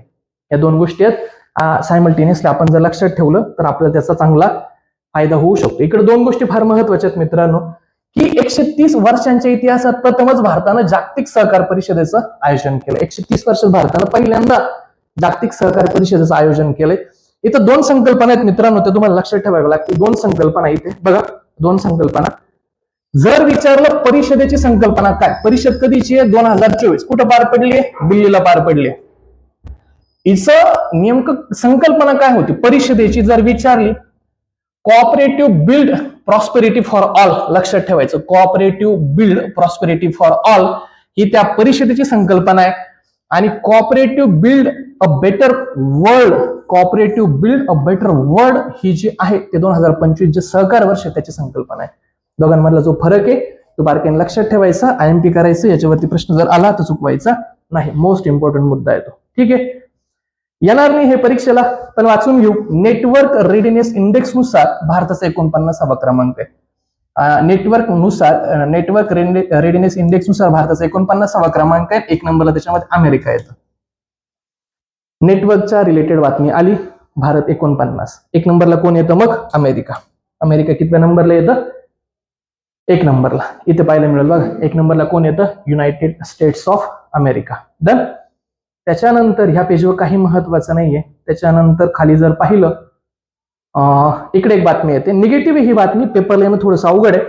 या दोन गोष्टी आहेत सायमल्टेनियसली आपण जर लक्षात ठेवलं तर आपल्याला त्याचा चांगला फायदा होऊ शकतो. इकडे दोन गोष्टी फार महत्वाच्या आहेत मित्रांनो, की 130 वर्षांच्या इतिहासात प्रथमच भारतानं जागतिक सहकार परिषदेचं आयोजन केलं. 130 वर्षात भारतानं पहिल्यांदा जागतिक सहकार परिषदेचं आयोजन केलंय. इथं दोन संकल्पना आहेत मित्रांनो, ते तुम्हाला लक्षात ठेवाव्या लागतील. दोन संकल्पना इथे बघा. दोन संकल्पना जर विचारलं परिषदेची संकल्पना काय? परिषद कधीची आहे? 2024. कुठं पार पडली? दिल्लीला पार पडली. हिचं नेमकं संकल्पना काय होती परिषदेची जर विचारली? Cooperative build prosperity for all, लक्षात ठेवायचं, cooperative build prosperity for all ही त्या परिषदेची संकल्पना आहे. आणि cooperative build a better world, cooperative build a better world ही जी आहे ते 2025 जे सहकार वर्ष त्याची संकल्पना आहे. दोघांमधला जो फरक आहे तो बारकाईने लक्षात ठेवायचा, आयएमपी करायचं, याच्यावरती प्रश्न जर आला तर चुकवायचा नाही. मोस्ट इम्पॉर्टंट मुद्दा आहे तो. ठीक आहे, येणार नाही हे परीक्षेला पण वाचून घेऊ. नेटवर्क रेडिनेस इंडेक्स नुसार भारताचा 49वा क्रमांक आहे. नेटवर्क रेडिनेस इंडेक्स नुसार भारताचा 49वा क्रमांक आहे. 1 नंबरला त्याच्यामध्ये अमेरिका येतं. नेटवर्कच्या रिलेटेड बातमी आली, भारत 49. 1 नंबरला कोण येतं मग? अमेरिका. अमेरिका कितव्या नंबरला येतं? 1 नंबरला. इथे पाहायला मिळेल बघा, 1 नंबरला कोण येतं? United states of America. Done. त्याच्यानंतर ह्या पेजवर काही महत्वाचं नाहीये. त्याच्यानंतर खाली जर पाहिलं, इकडे एक बातमी येते निगेटिव्ह. ही बातमी पेपरला येणं थोडंसं अवघड आहे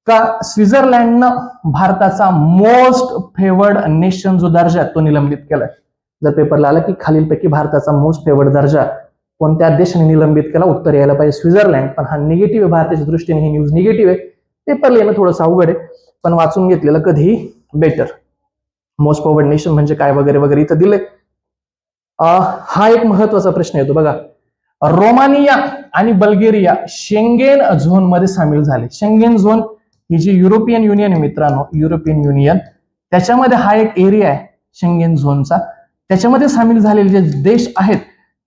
का स्वित्झर्लंडनं भारताचा मोस्ट फेवर्ड नेशन जो दर्जा तो निलंबित केलाय. जर पेपरला आला की खालीलपैकी भारताचा मोस्ट फेवर्ड दर्जा कोणत्या देशाने निलंबित केला, उत्तर यायला पाहिजे स्वित्झर्लंड. पण हा निगेटिव्ह आहे, भारताच्या दृष्टीने ही न्यूज निगेटिव्ह आहे. पेपरला येणं थोडंसं अवघड आहे पण वाचून घेतलेलं कधीही बेटर. मोस्ट फेवर्ड नेशन म्हणजे काय वगैरे वगैरे इथं दिले. हा एक महत्वाचा प्रश्न येतो बघा, रोमानिया आणि बल्गेरिया शेंगेन झोन मध्ये सामील झाले. शेंगेन झोन ही जी युरोपियन युनियन आहे मित्रांनो, युरोपियन युनियन, त्याच्यामध्ये हा एक एरिया आहे शेंगेन झोनचा. त्याच्यामध्ये सामील झालेले जे देश आहेत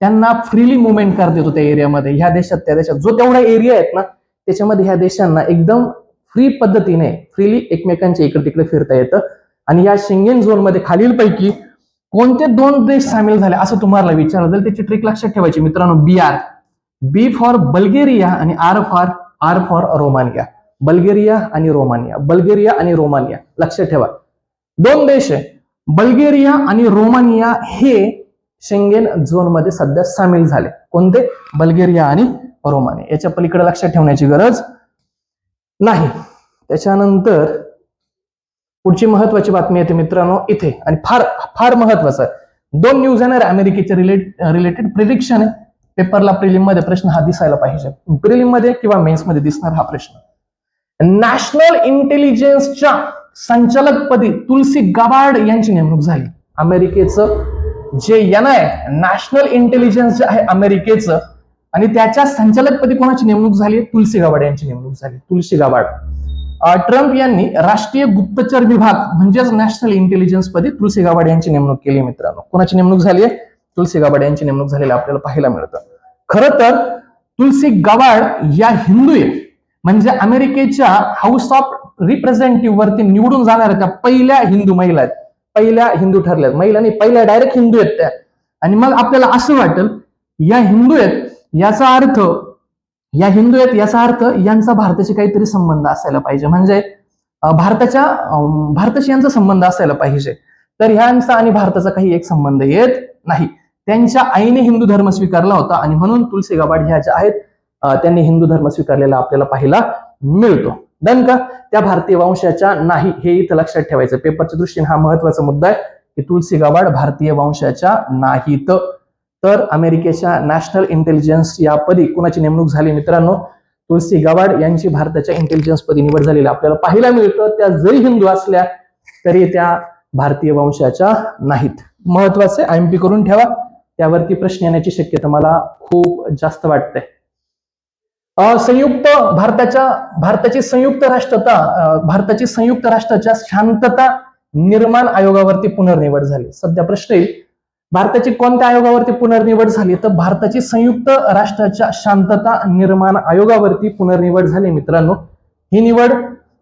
त्यांना फ्रीली मुवमेंट करता येतो त्या एरियामध्ये. ह्या देशात त्या देशात जो तेवढा एरिया आहेत ना त्याच्यामध्ये ह्या देशांना एकदम फ्री पद्धतीने फ्रीली एकमेकांच्या इकडे तिकडे फिरता येतं. आणि या शेंगेन झोन मध्ये खालीलपैकी कोणते 2 देश सामील झाले असं तुम्हाला विचारलं जाईल. त्याची ट्रिक लक्षात ठेवायची मित्रांनो, BR. बी फॉर बल्गेरिया आणि आर फॉर रोमानिया. बल्गेरिया आणि रोमानिया, बल्गेरिया आणि रोमानिया लक्षात ठेवा. 2 देश आहे, बल्गेरिया आणि रोमानिया हे शेंगेन झोन मध्ये सध्या सामील झाले. कोणते? बल्गेरिया आणि रोमानिया. याच्या पलीकडे लक्षात ठेवण्याची गरज नाही. त्याच्यानंतर पुढची महत्वाची बातमी येते मित्रांनो इथे, आणि फार फार महत्वाचं आहे. 2 न्यूज येणार अमेरिकेच्या रिलेटेड प्रिडिक्शन आहे. पेपरला प्रिलिम मध्ये प्रश्न हा दिसायला पाहिजे, प्रिलिम मध्ये किंवा मेन्स मध्ये दिसणार हा प्रश्न. नॅशनल इंटेलिजन्सच्या संचालकपदी तुलसी गाबार्ड यांची नेमणूक झाली. अमेरिकेचं जे NI नॅशनल इंटेलिजन्स जे आहे अमेरिकेचं, आणि त्याच्या संचालकपदी कोणाची नेमणूक झाली? तुलसी गाबार्ड यांची नेमणूक झाली. Tulsi Gabbard. ट्रम्प यांनी राष्ट्रीय गुप्तचर विभाग म्हणजेच नॅशनल इंटेलिजन्स पदी तुलसी गाबार्ड यांची नेमणूक केली मित्रांनो. कोणाची नेमणूक झाली आहे? तुलसी गाबार्ड यांची नेमणूक झालेली आपल्याला पाहायला मिळतं. खरं तर तुलसी गाबार्ड या हिंदू आहे, म्हणजे अमेरिकेच्या हाऊस ऑफ रिप्रेझेंटेटिव्ह वरती निवडून जाणाऱ्या त्या पहिल्या हिंदू महिला आहेत. पहिल्या हिंदू ठरल्यात महिला नाही, पहिल्या डायरेक्ट हिंदू आहेत त्या. आणि मग आपल्याला असं वाटेल या हिंदू आहेत याचा अर्थ यांचा भारताशी काहीतरी संबंध असायला पाहिजे, म्हणजे भारताशी यांचा संबंध असायला पाहिजे. तर ह्यांचा आणि भारताचा काही एक संबंध येत नाही. त्यांच्या आईने हिंदू धर्म स्वीकारला होता आणि म्हणून तुलसी गाबार्ड ह्या ज्या आहेत त्यांनी हिंदू धर्म स्वीकारलेला आपल्याला पाहायला मिळतो. डन का? त्या भारतीय वंशाच्या नाही, हे इथं लक्षात ठेवायचं. पेपरच्या दृष्टीने हा महत्वाचा मुद्दा आहे की तुलसी गाबार्ड भारतीय वंशाच्या नाहीत. तर अमेरिकेच्या नॅशनल इंटेलिजन्स या पदी कोणाची नेमणूक झाली मित्रांनो? तुलसी गाबार्ड यांची भारताच्या इंटेलिजन्स पदी निवड झालेली आपल्याला पाहायला मिळतं. त्या जरी हिंदू असल्या तरी त्या भारतीय वंशाच्या नाहीत. महत्वाचे IMP करून ठेवा, त्यावरती प्रश्न येण्याची शक्यता मला खूप जास्त वाटते. भारताची संयुक्त राष्ट्राच्या शांतता निर्माण आयोगावरती पुनर्निवड झाली. सध्या प्रश्न येईल भारताची कोणत्या आयोगावरती पुनर्निवड झाली? तर भारताची संयुक्त राष्ट्राच्या शांतता निर्माण आयोगावरती पुनर्निवड झाली मित्रांनो. ही निवड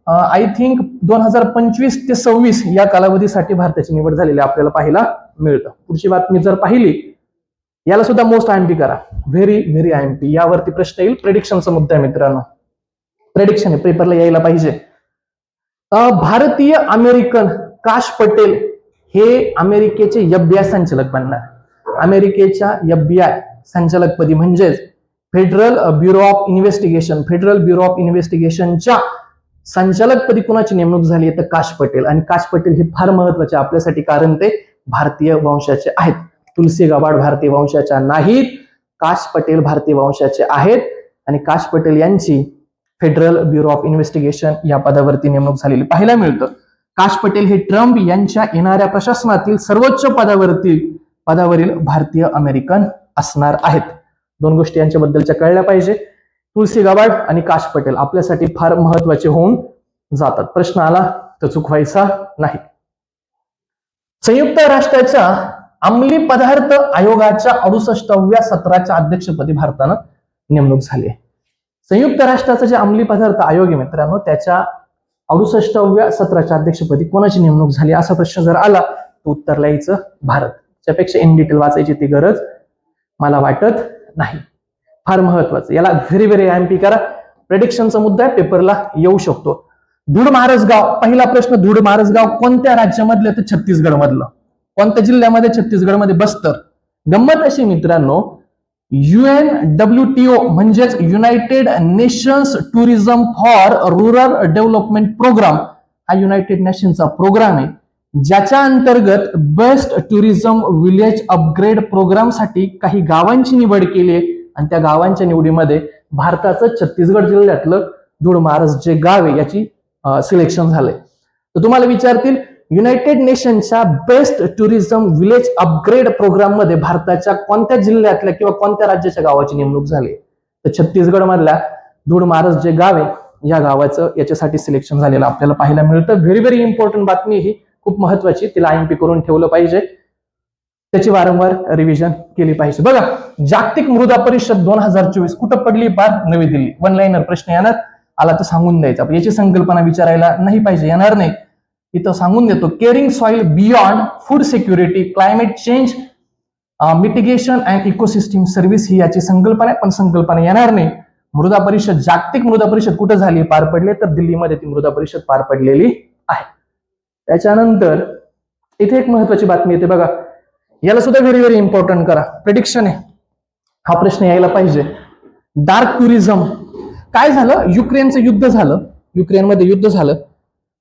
आय थिंक 2025 ते 26 या कालावधीसाठी भारताची निवड झालेली आपल्याला पाहायला मिळतं. पुढची बातमी जर पाहिली, याला सुद्धा मोस्ट IMP करा, व्हेरी व्हेरी IMP. यावरती प्रश्न येईल, प्रेडिक्शनचा मुद्दा आहे मित्रांनो. प्रेडिक्शन आहे, पेपरला यायला पाहिजे. भारतीय अमेरिकन काश पटेल हे अमेरिकेचे FBI संचालक बनणार. अमेरिकेच्या FBI संचालकपदी म्हणजेच फेडरल ब्युरो ऑफ इन्व्हेस्टिगेशनच्या संचालकपदी कोणाची नेमणूक झाली तर काश पटेल. आणि काश पटेल हे फार महत्वाचे आपल्यासाठी, कारण ते भारतीय वंशाचे आहेत. तुलसी गाबार्ड भारतीय वंशाच्या नाहीत, काश पटेल भारतीय वंशाचे आहेत. आणि काश पटेल यांची फेडरल ब्युरो ऑफ इन्व्हेस्टिगेशन या पदावरती नेमणूक झालेली पाहायला मिळतं. काश पटेल हे ट्रम्प यांच्या येणाऱ्या प्रशासनातील सर्वोच्च पदावरील भारतीय अमेरिकन असणार आहेत. दोन गोष्टी यांच्याबद्दलच्या कळल्या पाहिजे. तुलसी गाबाड आणि काश पटेल आपल्यासाठी फार महत्वाचे होऊन जातात. प्रश्न आला तर चुकवायचा नाही. संयुक्त राष्ट्राच्या अंमली पदार्थ आयोगाच्या 68व्या सत्राच्या अध्यक्षपदी भारतानं नेमणूक झाली आहे. संयुक्त राष्ट्राचं जे अंमली पदार्थ आयोग आहे मित्रांनो, त्याच्या 68व्या सत्राच्या अध्यक्षपदी कोणाची नेमणूक झाली असा प्रश्न जर आला तर उत्तर लिहायचं भारत. त्यापेक्षा इन डिटेल वाचायची ती गरज मला वाटत नाही. फार महत्वाचं, याला व्हेरी व्हेरी एमपी करा. प्रेडिक्शनचा मुद्दा पेपरला येऊ शकतो. धुड मारसगाव, पहिला प्रश्न, धुड मारसगाव कोणत्या राज्यामधलं? तर छत्तीसगड मधलं. कोणत्या जिल्ह्यामध्ये? छत्तीसगडमध्ये. बस्तर. गंमत अशी मित्रांनो, UNWTO म्हणजेच United Nations tourism for rural development programme हा युनायटेड नेशनचा प्रोग्राम आहे, ज्याच्या अंतर्गत बेस्ट टुरिझम विलेज अपग्रेड प्रोग्रामसाठी काही गावांची निवड केली आहे आणि त्या गावांच्या निवडीमध्ये भारताचं छत्तीसगड जिल्ह्यातलं धुडमारस जे गाव आहे याची सिलेक्शन झालंय. तर तुम्हाला विचारतील युनायटेड नेशनच्या best tourism village upgrade program मध्ये भारताच्या कोणत्या जिल्ह्यातल्या किंवा कोणत्या राज्याच्या गावाची नेमणूक झाली? तर छत्तीसगड मधल्या धुडमारस जे गाव आहे या गावाचं याच्यासाठी सिलेक्शन झालेलं आपल्याला पाहायला मिळतं. व्हेरी व्हेरी इम्पॉर्टंट बातमी ही, खूप महत्वाची, तिला IMP करून ठेवलं पाहिजे, त्याची वारंवार रिव्हिजन केली पाहिजे. बघा, जागतिक मृदा परिषद 2024 कुठं पडली? पार नवी दिल्ली. वन लाईनर प्रश्न येणार, आला तर सांगून द्यायचा. याची संकल्पना विचारायला नाही पाहिजे, येणार नाही, इथं सांगून देतो. Caring soil beyond food security, climate change mitigation and ecosystem service ही याची संकल्पना आहे, पण संकल्पना येणार नाही. मृदा परिषद, जागतिक मृदा परिषद कुठं झाली, पार पडली? तर दिल्लीमध्ये ती मृदा परिषद पार पडलेली आहे. त्याच्यानंतर इथे एक महत्वाची बातमी येते बघा, याला सुद्धा व्हेरी व्हेरी इम्पॉर्टंट करा. प्रेडिक्शन आहे, हा प्रश्न यायला पाहिजे. Dark tourism. काय झालं? युक्रेनचं युद्ध झालं, युक्रेनमध्ये युद्ध झालं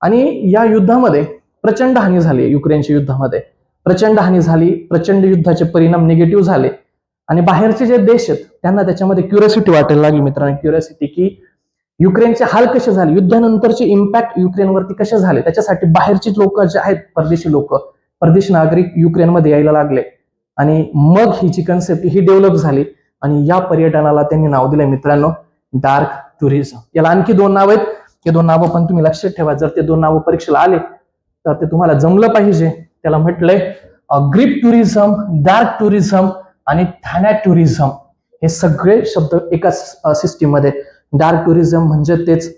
आणि या युद्धामध्ये प्रचंड हानी झाली. युक्रेनच्या युद्धामध्ये प्रचंड हानी झाली, प्रचंड युद्धाचे परिणाम निगेटिव्ह झाले आणि बाहेरचे जे देश आहेत त्यांना त्याच्यामध्ये क्युरिओसिटी वाटायला लागली मित्रांनो. क्युरिओसिटी की युक्रेनचे हाल कसे झाले, युद्धानंतरचे इम्पॅक्ट युक्रेनवरती कसे झाले, त्याच्यासाठी बाहेरची लोक जे आहेत, परदेशी लोक, परदेशी नागरिक युक्रेनमध्ये यायला लागले आणि मग ही जी कन्सेप्ट ही डेव्हलप झाली आणि या पर्यटनाला त्यांनी नाव दिलंय मित्रांनो डार्क टुरिझम. याला आणखी दोन नाव आहेत, हे दोन नावं पण तुम्ही लक्षात ठेवा. जर ते दोन नावं परीक्षेला आले तर ते तुम्हाला जमलं पाहिजे. त्याला म्हटलंय ग्रीप टुरिझम, डार्क टुरिझम आणि थान्या टुरिझम. हे सगळे शब्द एकाच सिस्टीम मध्ये. डार्क टुरिझम म्हणजे तेच,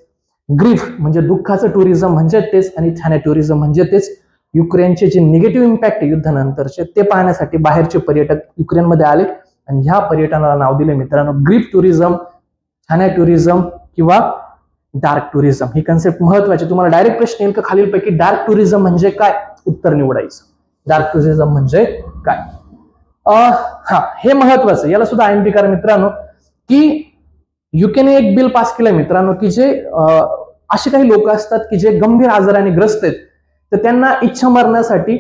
ग्रीफ म्हणजे दुःखाचं टुरिझम म्हणजे तेच आणि थान्या टुरिझम म्हणजे तेच. युक्रेनचे जे निगेटिव्ह इम्पॅक्ट आहे युद्धानंतरचे ते पाहण्यासाठी बाहेरचे पर्यटक युक्रेनमध्ये आले आणि ह्या पर्यटनाला नाव दिले मित्रांनो ग्रीप टुरिझम, थान्या टुरिझम किंवा डार्क टुरिझम. ही कन्सेप्ट महत्वाची. तुम्हाला डायरेक्ट प्रश्न येईल का खालीलपैकी डार्क टुरिझम म्हणजे काय? उत्तर निवडायचं. डार्क टुरिझम म्हणजे काय? हे महत्वाचं, याला सुद्धा IMP करा मित्रांनो. की युकेने एक बिल पास केलंय मित्रांनो की जे असे काही लोक असतात की जे गंभीर आजाराने ग्रस्त आहेत, तर त्यांना इच्छा मरणासाठी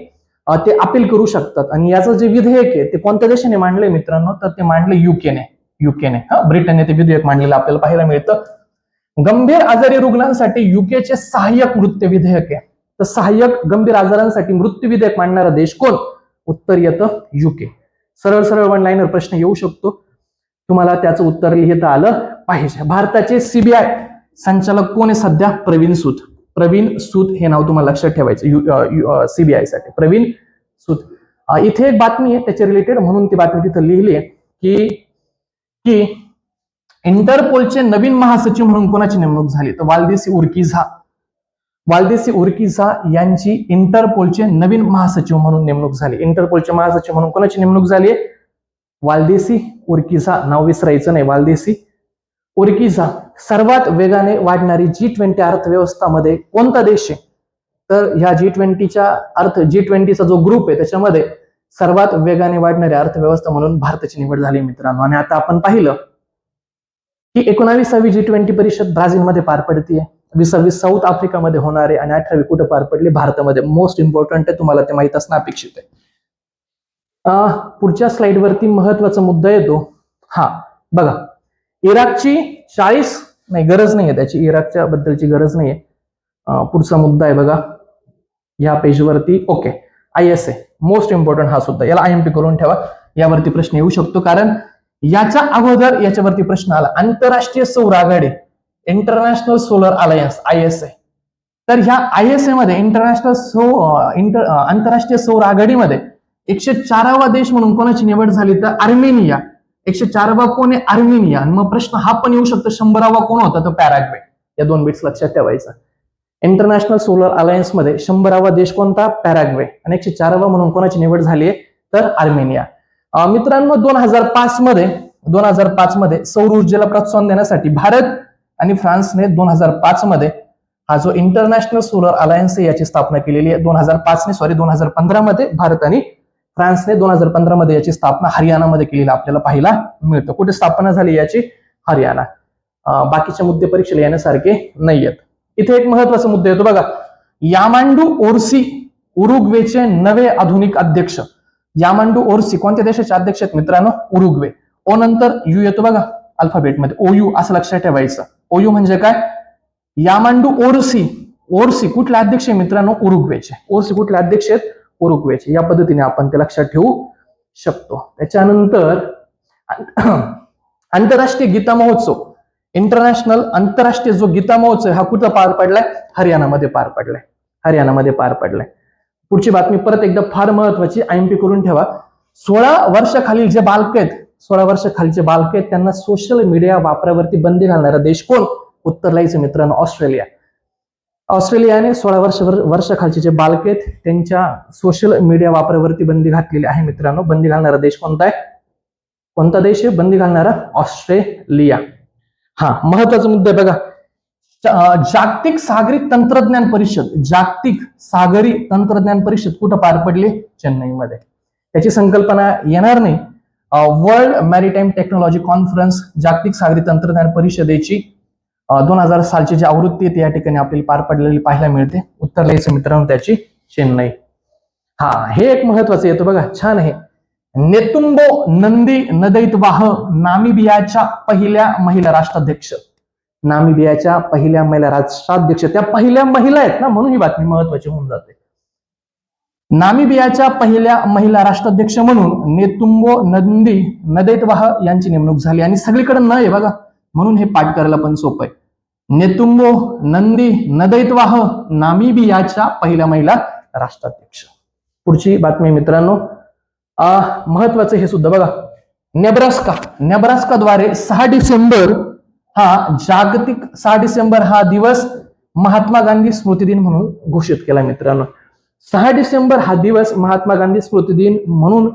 ते अपील करू शकतात आणि याचं जे विधेयक आहे ते कोणत्या देशाने मांडलंय मित्रांनो? तर ते मांडले युकेने. ब्रिटनने ते विधेयक मांडलेलं आपल्याला पाहायला मिळतं. गंभीर आजारी रुग्णांसाठी युकेचे सहाय्यक मृत्यू विधेयक आहे. तर सहाय्यक गंभीर आजारांसाठी मृत्यू विधेयक मांडणारा देश कोण? उत्तर येतं युके. सरळ सरळ वन लाईनर प्रश्न येऊ शकतो, तुम्हाला त्याचं उत्तर लिहिता आलं पाहिजे. भारताचे CBI संचालक कोण आहे सध्या? प्रवीण सूद. प्रवीण सूद हे नाव तुम्हाला लक्षात ठेवायचं CBI साठी, प्रवीण सूद. इथे एक बातमी आहे त्याच्या रिलेटेड म्हणून ती बातमी तिथं लिहिली आहे की इंटरपोलचे नवीन महासचिव म्हणून कोणाची नेमणूक झाली? तर वाल्देसी उर्किझा यांची इंटरपोलचे नवीन महासचिव म्हणून नेमणूक झाली. इंटरपोलचे महासचिव म्हणून कोणाची नेमणूक झाली? वाल्देसी उर्किझा. नाव विसरायचं नाही, वाल्देसी उर्किझा. सर्वात वेगाने वाढणारी G20 अर्थव्यवस्थामध्ये कोणता देश आहे? तर ह्या G20चा जो ग्रुप आहे त्याच्यामध्ये सर्वात वेगाने वाढणारी अर्थव्यवस्था म्हणून भारताची निवड झाली मित्रांनो. आणि आता आपण पाहिलं की 19वी G20 परिषद ब्राझीलमध्ये पार पडतीये, 20वी साऊथ आफ्रिकामध्ये होणार आहे आणि 18वी कुठे पार पडली? भारतामध्ये. मोस्ट इम्पॉर्टंट आहे, तुम्हाला ते माहित असणं अपेक्षित आहे. पुढच्या स्लाइड वरती महत्वाचा मुद्दा येतो. बघा, इराकची 40 नाही, गरज नाहीये त्याची, इराकच्या बद्दलची गरज नाहीये. पुढचा मुद्दा आहे बघा या पेजवरती. ओके, ISA मोस्ट इम्पॉर्टंट हा सुद्धा, याला IMP करून ठेवा, यावरती प्रश्न येऊ शकतो, कारण याच्या अगोदर याच्यावरती प्रश्न आला. आंतरराष्ट्रीय सौर आघाडी, इंटरनॅशनल सोलर अलायन्स, ISA. तर ह्या ISA मध्ये आंतरराष्ट्रीय सौर आघाडीमध्ये 104वा देश म्हणून कोणाची निवड झाली तर आर्मेनिया. 104वा कोण आहे? आर्मेनिया. आणि मग प्रश्न हा पण येऊ शकतो 100वा कोण होता तर पॅराग्वे. या 2 बिट्स लक्षात ठेवायचा. इंटरनॅशनल सोलर अलायन्स मध्ये 100वा देश कोणता? पॅराग्वे. आणि 104वा म्हणून कोणाची निवड झाली आहे तर आर्मेनिया. मित्रांनो 2005 मध्ये सौर ऊर्जेला प्रोत्साहन देण्यासाठी भारत आणि फ्रान्सने 2005 मध्ये हा जो इंटरनॅशनल सोलर अलायन्स आहे याची स्थापना केलेली आहे. 2015 मध्ये भारत आणि फ्रान्सने 2015 मध्ये याची स्थापना हरियाणामध्ये केलेली आपल्याला पाहायला मिळतं. कुठे स्थापना झाली याची? हरियाणा. बाकीचे मुद्दे परीक्षेला येण्यासारखे नाहीयेत. इथे एक महत्वाचा मुद्दा येतो बघा, यामांडू ओरसी उरुग्वेचे नवे आधुनिक अध्यक्ष. यामांडू ओरसी कोणत्या देशाचे अध्यक्ष आहेत मित्रांनो? उरुग्वे. ओ नंतर यू येतो बघा अल्फाबेटमध्ये, OU असं लक्षात ठेवायचं. OU म्हणजे काय? यामांडू ओरसी. ओरसी कुठले अध्यक्ष आहे मित्रांनो? उरुग्वेचे. ओरसी कुठले अध्यक्ष आहेत? उरुग्वेचे. या पद्धतीने आपण ते लक्षात ठेवू शकतो. त्याच्यानंतर आंतरराष्ट्रीय गीता महोत्सव, इंटरनॅशनल आंतरराष्ट्रीय जो गीता महोत्सव हा कुठं पार पडलाय? हरियाणामध्ये पार पडलाय. हरियाणामध्ये पार पडलाय. पुढची बातमी परत एकदा फार महत्वाची, IMP करून ठेवा. 16 वर्षाखालील जे बालक आहेत, 16 वर्षाखालीचे बालक आहेत त्यांना सोशल मीडिया वापरावरती बंदी घालणारा देश कोण? उत्तर लिहायचं मित्रांनो, ऑस्ट्रेलिया. ऑस्ट्रेलियाने 16 वर्षाखालचे जे बालक आहेत त्यांच्या सोशल मीडिया वापरावरती बंदी घातलेली आहे मित्रांनो. बंदी घालणारा देश कोणता आहे? कोणता देश आहे बंदी घालणारा? ऑस्ट्रेलिया. महत्वाचा मुद्दा आहे बघा, जागतिक सागरी तंत्रज्ञान परिषद, जागतिक सागरी तंत्रज्ञान परिषद कुठं पार पडली? चेन्नईमध्ये. त्याची संकल्पना येणार नाही. वर्ल्ड मॅरीटाईम टेक्नॉलॉजी कॉन्फरन्स, जागतिक सागरी तंत्रज्ञान परिषदेची 2000 सालची जी आवृत्ती आहे या ठिकाणी आपल्याला पार पडलेली पाहायला मिळते. उत्तर लिहायचं मित्रांनो त्याची चेन्नई. हे एक महत्वाचं येतं बघा, छान आहे. नेतुम्बो नंदी नदैतवाह नामिबियाच्या पहिल्या महिला राष्ट्राध्यक्ष. नामिबियाच्या पहिल्या महिला राष्ट्राध्यक्ष, त्या पहिल्या महिला आहेत ना, म्हणून ही बातमी महत्वाची होऊन जाते. नामिबियाच्या पहिल्या महिला राष्ट्राध्यक्ष म्हणून नेतुम्बो नंदी नदैतवाह यांची नेमणूक झाली. आणि सगळीकडे न आहे बघा, म्हणून हे पाठ करायला पण सोपं आहे. नेतुम्बो नंदी नदैतवाह नामिबियाच्या पहिल्या महिला राष्ट्राध्यक्ष. पुढची बातमी मित्रांनो महत्वाचं हे सुद्धा बघा, नेब्रास्काद्वारे 6 डिसेंबर जागतिक 6 डिसेंबर हा दिवस महात्मा गांधी स्मृती दिन म्हणून घोषित केला मित्रांनो. 6 डिसेंबर हा दिवस महात्मा गांधी स्मृती दिन म्हणून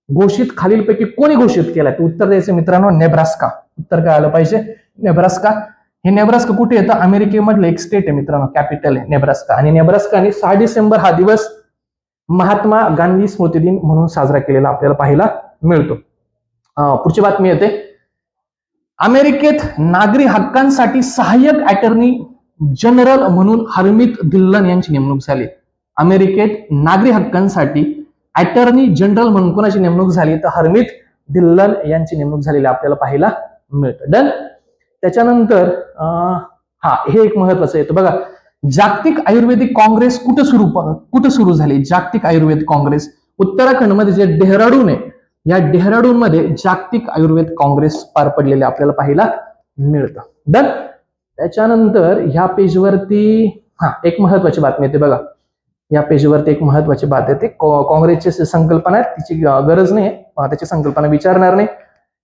घोषित खालीलपैकी कोणी घोषित केला? ते उत्तर द्यायचं मित्रांनो, नेब्रास्का. उत्तर काय आलं पाहिजे? नेब्रास्का. हे नेब्रास्का कुठे येतं? अमेरिकेमधलं एक स्टेट आहे मित्रांनो, कॅपिटल आहे नेब्रास्का. आणि नेब्रास्काने 6 डिसेंबर हा दिवस महात्मा गांधी स्मृती दिन म्हणून साजरा केलेला आपल्याला पाहायला मिळतो. पुढची बातमी येते, अमेरिकेत नागरी हक्कांसाठी सहाय्यक अटर्नी जनरल म्हणून हरमीत धिल्लन यांची नेमणूक झाली. अमेरिकेत नागरी हक्कांसाठी अटर्नी जनरल म्हणून कोणाची नेमणूक झाली तर हरमीत धिल्लन यांची नेमणूक झालेली आपल्याला पाहायला मिळतं. डन. त्याच्यानंतर हे एक महत्वाचं येतं बघा, जागतिक आयुर्वेदिक काँग्रेस कुठं सुरू झाली? जागतिक आयुर्वेद काँग्रेस उत्तराखंड मध्ये जे डेहराडून आहे, या डेहराडून मध्ये जागतिक आयुर्वेद काँग्रेस पार पडलेले आपल्याला पाहायला मिळतं. डन. त्याच्यानंतर ह्या पेजवरती एक महत्वाची बातमी येते बघा, या पेजवरती एक महत्वाची बात येते. काँग्रेसची संकल्पना आहे, तिची गरज नाही, त्याची संकल्पना विचारणार नाही.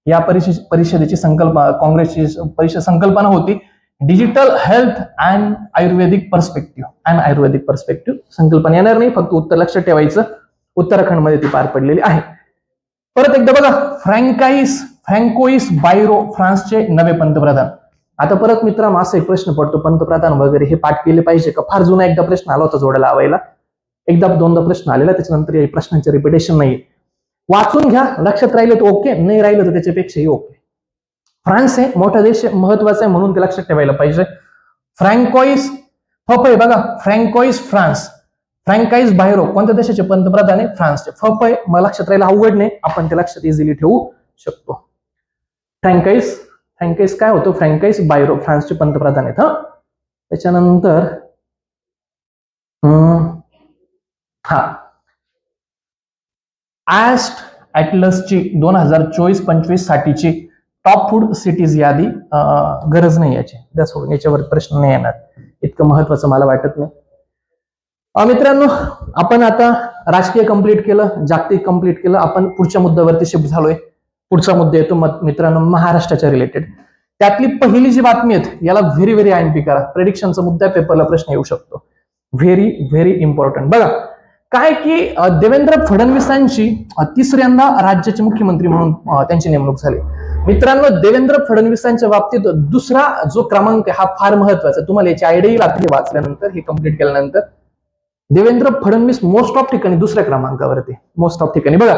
या परिषदेची संकल्पना, काँग्रेसची परिषद संकल्पना होती digital health and Ayurvedic perspective. संकल्पना येणार नाही, फक्त उत्तर लक्षात ठेवायचं. उत्तराखंड मध्ये ती पार पडलेली आहे. परत एकदा बघा, फ्रँकोइस बायरो फ्रान्सचे नवे पंतप्रधान. आता परत मित्रांनो असा एक प्रश्न पडतो, पंतप्रधान वगैरे हे पाठ केले पाहिजे का? फार जुना एकदा प्रश्न आला होता जोड्या लावायला, एकदा दोनदा प्रश्न आलेला, त्याच्यानंतर या प्रश्नांचे रिपिटेशन नाही. वाचून घ्या, लक्षात राहिलं तर ओके, नाही राहिलं तर त्याच्यापेक्षाही ओके. फ्रान्स हे मोठा देश महत्वाचा आहे म्हणून ते लक्षात ठेवायला पाहिजे. फ्रँकोइस फप आहे बघा, फ्रँकोइस फ्रान्स. फ्रँकाइस बायरो कोणत्या देशाचे पंतप्रधान आहे? फ्रान्सचे. फप आहे, मला लक्षात राहायला अवघड नाही, आपण ते लक्षात इझिली ठेवू शकतो. फ्रँकाइस फ्रँकाईस काय होतो? फ्रँकाईस बायरो फ्रान्सचे पंतप्रधान आहेत. त्याच्यानंतर हा ॲस्ट ॲटलसची 2024-25 साठीची टॉप फूड सिटीज यादी गरज नाही याची, त्या सोडून याच्यावर प्रश्न नाही येणार, इतकं महत्वाचं मला वाटत नाही. मित्रांनो, आपण आता राजकीय कंप्लीट केलं, जागतिक कंप्लीट केलं, आपण पुढच्या मुद्द्यावरती शिफ्ट झालोय. पुढचा मुद्दा येतो मित्रांनो महाराष्ट्राच्या रिलेटेड. त्यातली पहिली जी बातमी आहे याला व्हेरी व्हेरी आयएमपी करा. प्रेडिक्शनचा मुद्दा, पेपरला प्रश्न येऊ शकतो. Very very important. बघा काय की देवेंद्र फडणवीसांची तिसऱ्यांदा राज्याचे मुख्यमंत्री म्हणून त्यांची नेमणूक झाली. मित्रांनो, देवेंद्र फडणवीसांच्या बाबतीत दुसरा जो क्रमांक आहे हा फार महत्वाचा. तुम्हाला याची आयडिया लागते वाचल्यानंतर, हे कम्प्लीट केल्यानंतर. देवेंद्र फडणवीस मोस्ट ऑफ ठिकाणी दुसऱ्या क्रमांकावरती, मोस्ट ऑफ ठिकाणी. बघा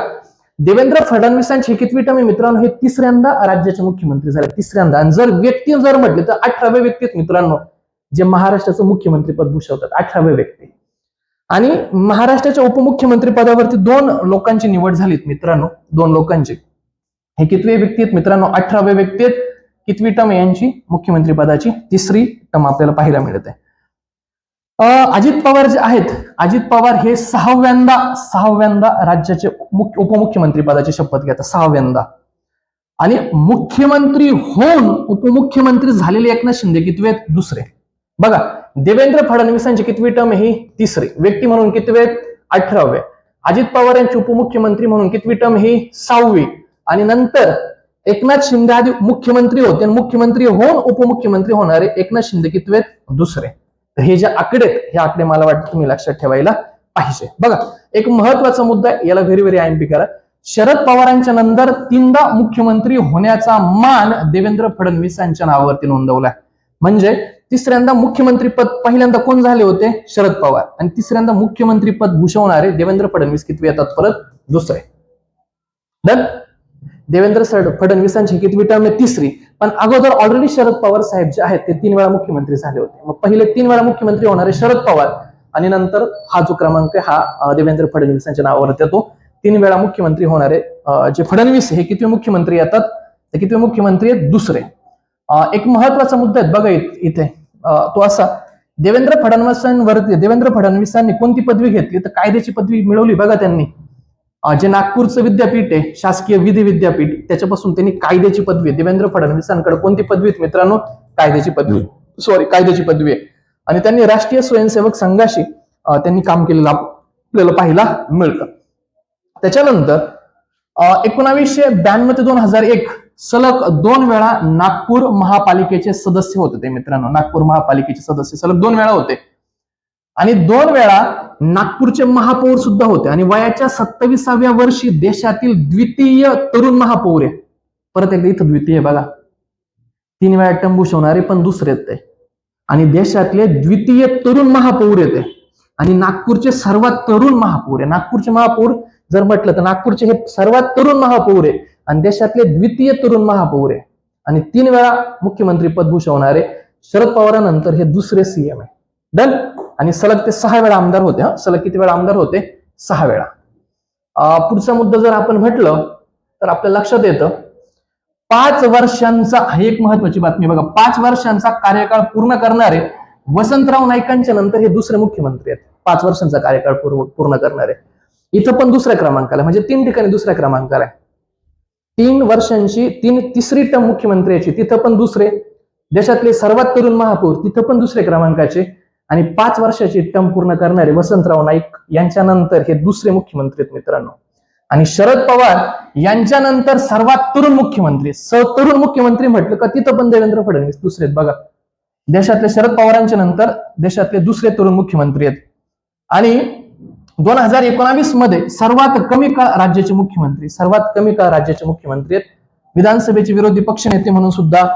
देवेंद्र फडणवीसांची कितवी टर्म आहे मित्रांनो? हे तिसऱ्यांदा राज्याचे मुख्यमंत्री झाले, तिसऱ्यांदा. आणि जर व्यक्ती जर म्हटले तर 18वे व्यक्ती आहेत मित्रांनो जे महाराष्ट्राचं मुख्यमंत्री पद भूषवतात, 18वे व्यक्ती. आणि महाराष्ट्राच्या उपमुख्यमंत्री पदावरती 2 लोकांची निवड झालीत मित्रांनो, 2 लोकांची. हे कितवे व्यक्ती आहेत मित्रांनो? 18वे व्यक्ती आहेत. कितवी टर्म आहे यांची? मुख्यमंत्री पदाची तिसरी टर्म आपल्याला पाहायला मिळते. अजित पवार जे आहेत, अजित पवार हे सहाव्यांदा राज्याचे उपमुख्यमंत्री पदाची शपथ घेतात, 6व्यांदा. आणि मुख्यमंत्री होऊन उपमुख्यमंत्री झालेले एकनाथ शिंदे कितवे आहेत? दुसरे. बघा देवेंद्र फडणवीसांची कितवी टर्म ही? तिसरी. व्यक्ती म्हणून कितवे आहेत? 18वे. अजित पवार यांची उपमुख्यमंत्री म्हणून कितवी टर्म ही? 6वी. आणि नंतर एकनाथ शिंदे आधी मुख्यमंत्री होते आणि मुख्यमंत्री होऊन उपमुख्यमंत्री होणारे एकनाथ शिंदे कितवे आहेत? दुसरे. तर हे जे आकडे आहेत, हे आकडे मला वाटतं तुम्ही लक्षात ठेवायला पाहिजे. बघा एक महत्वाचा मुद्दा आहे, याला व्हेरी व्हेरी आयएमपी करा. शरद पवारांच्या नंतर 3दा मुख्यमंत्री होण्याचा मान देवेंद्र फडणवीस यांच्या नावावरती नोंदवला. म्हणजे तिसऱ्यांदा मुख्यमंत्री पद पहिल्यांदा कोण झाले होते? शरद पवार. आणि तिसऱ्यांदा मुख्यमंत्री पद भूषवणारे देवेंद्र फडणवीस कितवे येतात? परत दुसरे. डन. देवेंद्र फडणवीसांची कितवी टर्म आहे? तिसरी. पण अगोदर ऑलरेडी शरद पवार साहेब जे आहेत ते 3 वेळा मुख्यमंत्री झाले होते. मग पहिले 3 वेळा मुख्यमंत्री होणारे शरद पवार, आणि नंतर हा जो क्रमांक आहे हा देवेंद्र फडणवीसांच्या नावावरती येतो. 3 वेळा मुख्यमंत्री होणारे जे फडणवीस हे कितवे मुख्यमंत्री येतात? ते कितवे मुख्यमंत्री आहेत? दुसरे. एक महत्वाचा मुद्दा आहे बघा इथे, तो असा, देवेंद्र फडणवीसांनी कोणती पदवी घेतली? तर कायद्याची पदवी मिळवली. बघा त्यांनी जे नागपूरचं विद्यापीठ आहे, शासकीय विधी विद्यापीठ, त्याच्यापासून त्यांनी कायद्याची पदवी. देवेंद्र फडणवीसांकडे कोणती पदवी आहे मित्रांनो? कायद्याची पदवी. कायद्याची पदवी आहे. आणि त्यांनी राष्ट्रीय स्वयंसेवक संघाशी त्यांनी काम केलेलं आपल्याला पाहायला मिळतं. त्याच्यानंतर 1992 ते 2001 सलग 2 वेळा नागपूर महापालिकेचे सदस्य होते ते मित्रांनो. नागपूर महापालिकेचे सदस्य सलग 2 वेळा होते. आणि 2 वेळा नागपूरचे महापौर सुद्धा होते. आणि वयाच्या 27व्या वर्षी देशातील द्वितीय तरुण महापौर आहे. परत एकदा इथं द्वितीय बघा, 3 वेळा टर्म भूषवणारे पण दुसरे ते. आणि देशातले द्वितीय तरुण महापौर येते. आणि नागपूरचे सर्वात तरुण महापौर आहे. नागपूरचे महापौर जर म्हटलं तर नागपूरचे हे सर्वात तरुण महापौर आहे आणि देशातले द्वितीय तरुण महापौर आहे. आणि 3 वेळा मुख्यमंत्री पद भूषवणारे शरद पवारांनंतर हे दुसरे सीएम आहे. डन. आणि सलग ते 6 वेळा आमदार होते. सलग किती वेळा आमदार होते? 6 वेळा. पुढचा मुद्दा जर आपण म्हटलं तर आपल्या लक्षात येतं 5 वर्षांचा, ही एक महत्वाची बातमी बघा, 5 वर्षांचा कार्यकाळ पूर्ण करणारे वसंतराव नाईकांच्या नंतर हे दुसरे मुख्यमंत्री आहेत. 5 वर्षांचा कार्यकाळ पूर्ण करणारे. इथं पण दुसऱ्या क्रमांकाला, म्हणजे 3 ठिकाणी दुसऱ्या क्रमांकाला आहे. 3 वर्षांची तिसरी टर्म मुख्यमंत्र्याची, तिथं पण दुसरे. देशातले सर्वात तरुण महापौर, तिथं पण दुसरे क्रमांकाचे. आणि 5 वर्षाची टर्म पूर्ण करणारे वसंतराव नाईक यांच्यानंतर हे दुसरे मुख्यमंत्री आहेत मित्रांनो. आणि शरद पवार यांच्यानंतर सर्वात तरुण मुख्यमंत्री, तरुण मुख्यमंत्री म्हटलं का तिथं पण देवेंद्र फडणवीस दुसरे बघा. देशातले शरद पवारांच्या नंतर देशातले दुसरे तरुण मुख्यमंत्री आहेत. आणि 2019 मध्ये सर्वात कमी काळ राज्याचे मुख्यमंत्री आहेत. विधानसभेचे विरोधी पक्षनेते म्हणून सुद्धा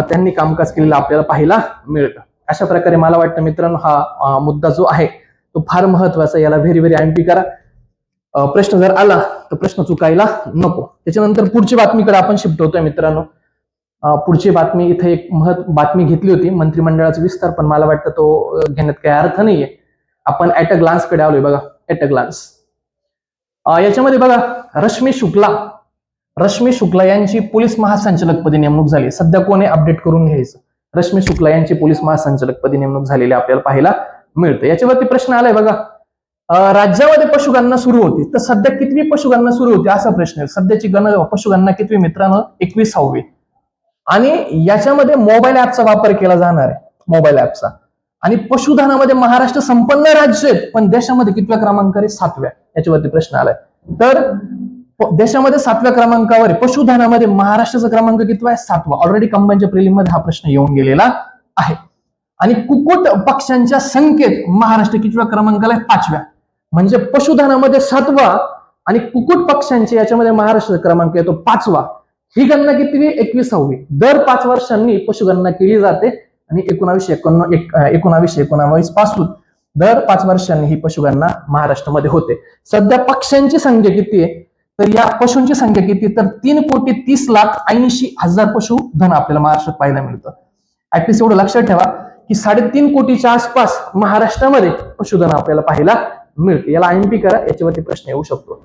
त्यांनी कामकाज केलेलं आपल्याला पाहायला मिळतं. अशा प्रकारे मला वाटतं मित्रांनो हा मुद्दा जो आहे तो फार महत्वाचा, याला व्हेरी व्हेरी आयएमपी करा. प्रश्न जर आला तर प्रश्न चुकायला नको. त्याच्यानंतर पुढची बातमीकडे आपण शिफ्ट होतोय मित्रांनो. पुढची बातमी, इथे एक बातमी घेतली होती मंत्रिमंडळाचा विस्तार, पण मला वाटतं तो घेण्यात काही अर्थ नाहीये. आपण ऍट अ ग्लान्स कडे आलोय बघा, ऍट अ ग्लान्स. याच्यामध्ये बघा रश्मी रश्मी शुक्ला यांची पोलीस महासंचालकपदी नेमणूक झाली. सध्या कोणी अपडेट करून घ्यायचं. रश्मी शुक्ला यांची पोलीस महासंचालकपदी नेमणूक झालेली आपल्याला पाहायला मिळते. याच्यावरती प्रश्न आलाय बघा, राज्यामध्ये पशुगणना सुरू होती, तर सध्या कितवी पशुगणना सुरू होती असा प्रश्न आहे. सध्याची पशुगणना कितवी मित्रांनो? 21वी. आणि याच्यामध्ये मोबाईल ऍपचा वापर केला जाणार आहे, मोबाईल ऍपचा. आणि पशुधनामध्ये महाराष्ट्र संपन्न राज्य आहे, पण देशामध्ये कितव्या क्रमांकावर आहे? 7व्या. याच्यावरती प्रश्न आलाय. तर देशामध्ये 7व्या क्रमांकावर आहे. पशुधनामध्ये महाराष्ट्राचा क्रमांक कितवा आहे? 7वा. ऑलरेडी कंबाईनच्या प्रिलिममध्ये हा प्रश्न येऊन गेलेला आहे. आणि कुक्कुट पक्ष्यांच्या संख्येत महाराष्ट्र कितव्या क्रमांकाला आहे? 5व्या. म्हणजे पशुधनामध्ये 7वा आणि कुक्कुट पक्ष्यांच्या याच्यामध्ये महाराष्ट्राचा क्रमांक येतो 5वा. ही गणना कितवी? 21वी. दर 5 वर्षांनी पशुगणना केली जाते आणि 1919 पासून दर 5 वर्षांनी ही पशुगणना महाराष्ट्रामध्ये होते. सध्या पक्ष्यांची संख्या किती आहे? तर या पशूंची संख्या किती? तर 3,30,80,000 पशुधन आपल्याला महाराष्ट्रात पाहायला मिळतं. ऍटलीस्ट एवढं लक्षात ठेवा की 3.5 कोटीच्या आसपास महाराष्ट्रामध्ये पशुधन आपल्याला पाहायला मिळते. याला IMP करा, याच्यावरती प्रश्न येऊ शकतो.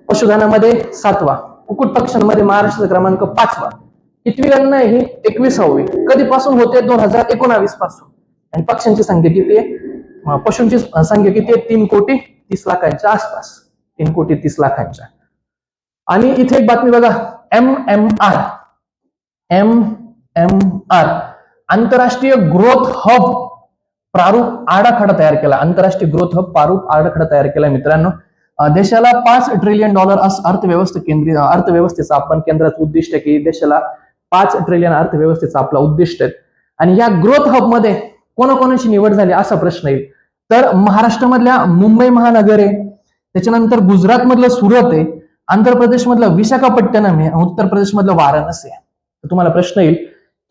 पशुधनामध्ये 7वा, कुक्कुट पक्ष्यांमध्ये महाराष्ट्राचा क्रमांक 5वा. कितवी गणना आहे ही? 21वी. कधीपासून होते? 2019 पासून. आणि पक्ष्यांची संख्या किती आहे? पशूंची संख्या किती आहे? 3,30,00,000 आसपास. 3,30,00,000. आणि इथे एक बातमी बघा, MMR आंतरराष्ट्रीय ग्रोथ हब प्रारूप आराखडा तयार केला. आंतरराष्ट्रीय ग्रोथ हब प्रारूप आराखडा तयार केला मित्रांनो. देशाला $5 ट्रिलियन अर्थव्यवस्थेचा आपण केंद्राचं उद्दिष्ट आहे की देशाला 5 ट्रिलियन अर्थव्यवस्थेचा आपला उद्दिष्ट आहे. आणि या ग्रोथ हब मध्ये कोणाकोणाची निवड झाली असा प्रश्न येईल. तर महाराष्ट्रामधल्या मुंबई महानगर आहे, त्याच्यानंतर गुजरात मधलं सुरत आहे, आंध्र प्रदेश मधलं विशाखापट्टणम आहे, उत्तर प्रदेश मधलं वाराणसी आहे. तर तुम्हाला प्रश्न येईल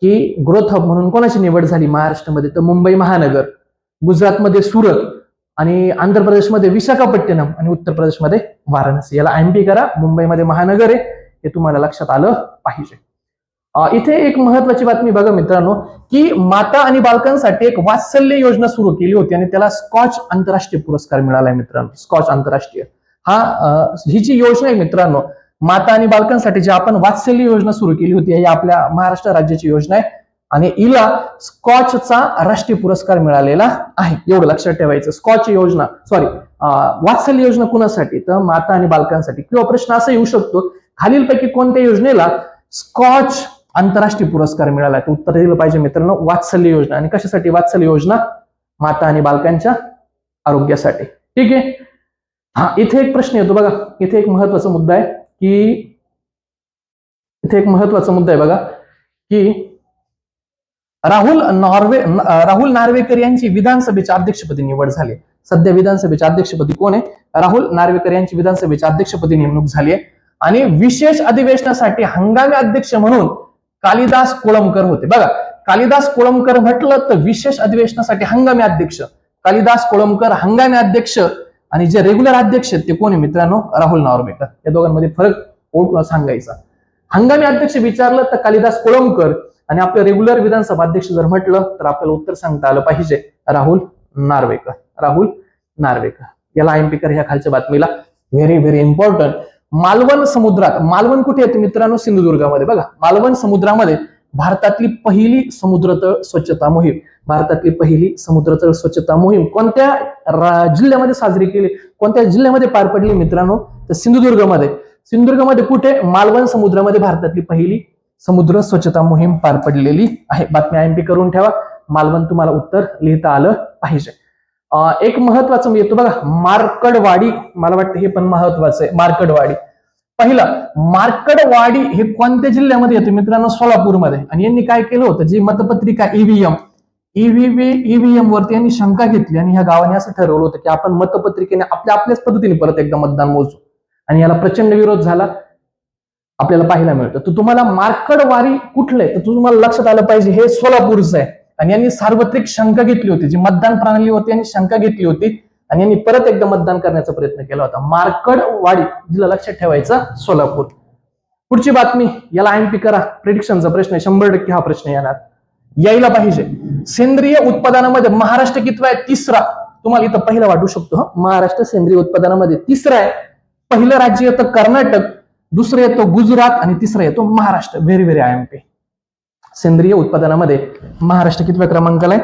की ग्रोथ हब म्हणून कोणाची निवड झाली महाराष्ट्रामध्ये? तर मुंबई महानगर, गुजरातमध्ये सुरत आणि आंध्र प्रदेशमध्ये विशाखापट्टणम आणि उत्तर प्रदेशमध्ये वाराणसी. याला IMP करा. मुंबईमध्ये महानगर आहे, हे तुम्हाला लक्षात आलं पाहिजे. इथे एक महत्वाची बातमी बघा मित्रांनो, की माता आणि बालकांसाठी एक वात्सल्य योजना सुरू केली होती आणि त्याला स्कॉच आंतरराष्ट्रीय पुरस्कार मिळालाय मित्रांनो. स्कॉच आंतरराष्ट्रीय ही जी योजना आहे मित्रांनो, माता आणि बालकांसाठी जी आपण वात्सल्य योजना सुरू केली होती, ही आपल्या महाराष्ट्र राज्याची योजना आहे आणि हिला स्कॉचचा राष्ट्रीय पुरस्कार मिळालेला आहे. एवढं लक्षात ठेवायचं. स्कॉच योजना, वात्सल्य योजना कुणासाठी? तर माता आणि बालकांसाठी. किंवा प्रश्न असा येऊ शकतो, खालीलपैकी कोणत्या योजनेला स्कॉच आंतरराष्ट्रीय पुरस्कार मिळाला? तर उत्तर दिलं पाहिजे मित्रांनो, वात्सल्य योजना. आणि कशासाठी वात्सल्य योजना? माता आणि बालकांच्या आरोग्यासाठी. ठीक आहे. इथे एक प्रश्न येतो बघा, इथे एक महत्वाचा मुद्दा आहे बघा की राहुल नार्वेकर यांची विधानसभेच्या अध्यक्षपदी निवड झाली. सध्या विधानसभेच्या अध्यक्षपदी कोण आहे? राहुल नार्वेकर यांची विधानसभेच्या अध्यक्षपदी नेमणूक झाली आहे. आणि विशेष अधिवेशनासाठी हंगामी अध्यक्ष म्हणून कालिदास कोळंबकर होते. बघा, कालिदास कोळंबकर म्हटलं तर विशेष अधिवेशनासाठी हंगामी अध्यक्ष, कालिदास कोळंबकर हंगामी अध्यक्ष. आणि जे रेग्युलर अध्यक्ष आहेत ते कोण आहे मित्रांनो? राहुल नार्वेकर. या दोघांमध्ये फरक सांगायचा. हंगामी अध्यक्ष विचारलं तर कालिदास कोळंबकर, आणि आपलं रेग्युलर विधानसभा अध्यक्ष जर म्हटलं तर आपल्याला उत्तर सांगता आलं पाहिजे राहुल नार्वेकर. याला IMP कर ह्या खालच्या बातमीला. Very very important. मालवण समुद्रात, मालवण कुठे येते मित्रांनो? सिंधुदुर्गामध्ये. बघा, मालवण समुद्रामध्ये भारतातली पहिली समुद्रतळ स्वच्छता मोहीम कोणत्या जिल्ह्यामध्ये साजरी केली, कोणत्या जिल्ह्यामध्ये पार पडली मित्रांनो? तर सिंधुदुर्गमध्ये कुठे? मालवण समुद्रामध्ये भारतातली पहिली समुद्र स्वच्छता मोहीम पार पडलेली आहे. बातमी IMP करून ठेवा. मालवण तुम्हाला उत्तर लिहिता आलं पाहिजे. एक महत्वाचं येतो बघा, मार्कडवाडी. मला वाटतं हे पण महत्वाचं आहे. मार्कडवाडी हे कोणत्या जिल्ह्यामध्ये येते मित्रांनो? सोलापूरमध्ये. आणि यांनी काय केलं होतं, जी मतपत्रिका ईव्हीएम वरती यांनी शंका घेतली आणि ह्या गावाने असं ठरवलं होतं की आपण मतपत्रिकेने आपल्याच पद्धतीने परत एकदा मतदान मोजू. आणि याला प्रचंड विरोध झाला आपल्याला पाहायला मिळतं. तर तुम्हाला मार्कडवाडी कुठलं आहे तर तुम्हाला लक्षात आलं पाहिजे, हे सोलापूरचं आहे. आणि यांनी सार्वत्रिक शंका घेतली होती, जी मतदान प्रणाली होती यांनी शंका घेतली होती आणि यांनी परत एकदा मतदान करण्याचा प्रयत्न केला होता. मार्कडवाडी, जिला लक्षात ठेवायचं सोलापूर. पुढची बातमी, याला IMP करा. प्रेडिक्शनचा प्रश्न आहे, 100% हा प्रश्न यायला पाहिजे. सेंद्रिय उत्पादनामध्ये महाराष्ट्र कितवा आहे? 3रा. तुम्हाला इथं पहिला वाटू शकतो, महाराष्ट्र सेंद्रिय उत्पादनामध्ये 3रा आहे. पहिलं राज्य येतं कर्नाटक दुसरं येतो गुजरात आणि तिसरं येतो महाराष्ट्र. Very very IMP. सेंद्रिय उत्पादनामध्ये महाराष्ट्र कितव्या क्रमांकाला आहे?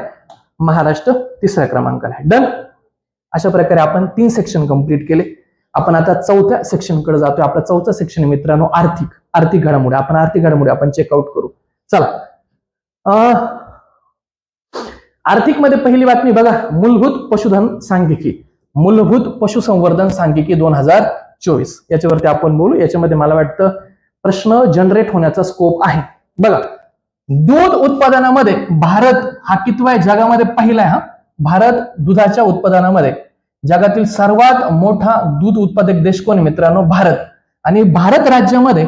महाराष्ट्र तिसऱ्या क्रमांकाला आहे. डन. अशा प्रकारे आपण 3 सेक्शन कंप्लीट केले. आपण आता चौथ्या सेक्शनकडे जातोय. आपला चौथा सेक्शन मित्रांनो आर्थिक घडामोडी. आपण आर्थिक घडामोडी आपण चेकआउट करू. चला, आर्थिक मध्ये पहिली बातमी बघा, मूलभूत पशुधन सांख्यिकी, मूलभूत पशुसंवर्धन सांख्यिकी 2024. याच्यावरती आपण बोलू. याच्यामध्ये मला वाटतं प्रश्न जनरेट होण्याचा स्कोप आहे. बघा, दूध उत्पादनामध्ये भारत हा कितवा जगामध्ये पहिला आहे. भारत दुधाच्या उत्पादनामध्ये जगातील सर्वात मोठा दूध उत्पादक देश कोण मित्रांनो? भारत. आणि भारत राज्यामध्ये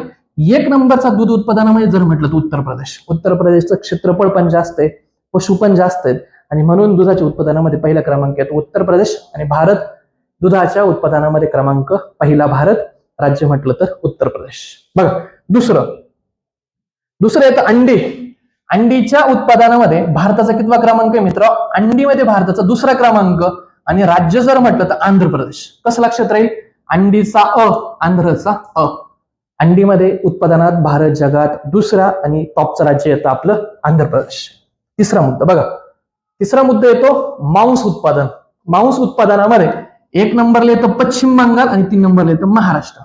1 नंबरचा दूध उत्पादनामध्ये जर म्हटलं तर उत्तर प्रदेश. उत्तर प्रदेशचं क्षेत्रफळ पण जास्त आहे, पशु पण जास्त आहेत आणि म्हणून दुधाच्या उत्पादनामध्ये पहिला क्रमांक येतो उत्तर प्रदेश. आणि भारत दुधाच्या उत्पादनामध्ये क्रमांक पहिला भारत राज्य म्हटलं तर उत्तर प्रदेश. बघा, दुसरं येतं अंडी. अंडीच्या उत्पादनामध्ये भारताचा कितवा क्रमांक आहे मित्र? अंडीमध्ये भारताचा दुसरा क्रमांक. आणि राज्य जर म्हटलं तर आंध्र प्रदेश. कसं लक्षात राहील? अंडीचा आंध्रचा अंडीमध्ये उत्पादनात भारत जगात दुसरा आणि टॉपचं राज्य येतं आपलं आंध्र प्रदेश. तिसरा मुद्दा बघा, तिसरा मुद्दा येतो मांस उत्पादन. मांस उत्पादनामध्ये 1 नंबरला येतं पश्चिम बंगाल आणि 3 नंबरला येतं महाराष्ट्र.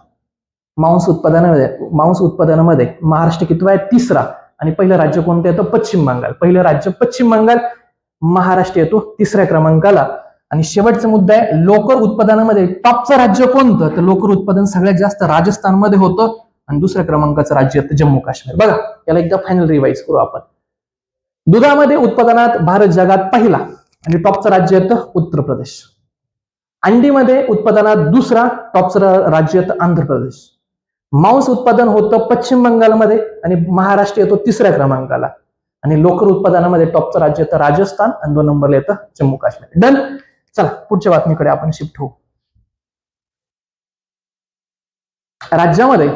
मांस उत्पादनामध्ये महाराष्ट्र कितवा आहे? तिसरा. आणि पहिलं राज्य कोणतं येतं? पश्चिम बंगाल. पहिलं राज्य पश्चिम बंगाल, महाराष्ट्र येतो तिसऱ्या क्रमांकाला. आणि शेवटचा मुद्दा आहे लोकर उत्पादनामध्ये टॉपचं राज्य कोणतं? तर लोकर उत्पादन सगळ्यात जास्त राजस्थानमध्ये होतं आणि दुसऱ्या क्रमांकाचं राज्य येतं जम्मू काश्मीर. बघा, याला एकदा फायनल रिवाइज करू आपण. दुधामध्ये उत्पादनात भारत जगात पहिला आणि टॉपचं राज्य येतं उत्तर प्रदेश. अंडीमध्ये उत्पादनात दुसरा, टॉपचं राज्य येतं आंध्र प्रदेश. मांस उत्पादन होतं पश्चिम बंगालमध्ये आणि महाराष्ट्र येतो तिसऱ्या क्रमांकाला. आणि लोकर उत्पादनामध्ये टॉपचं राज्य येतं राजस्थान आणि 2 नंबरला येतं जम्मू काश्मीर. डन. चला, पुढच्या बातमीकडे आपण शिफ्ट होऊ. राज्यामध्ये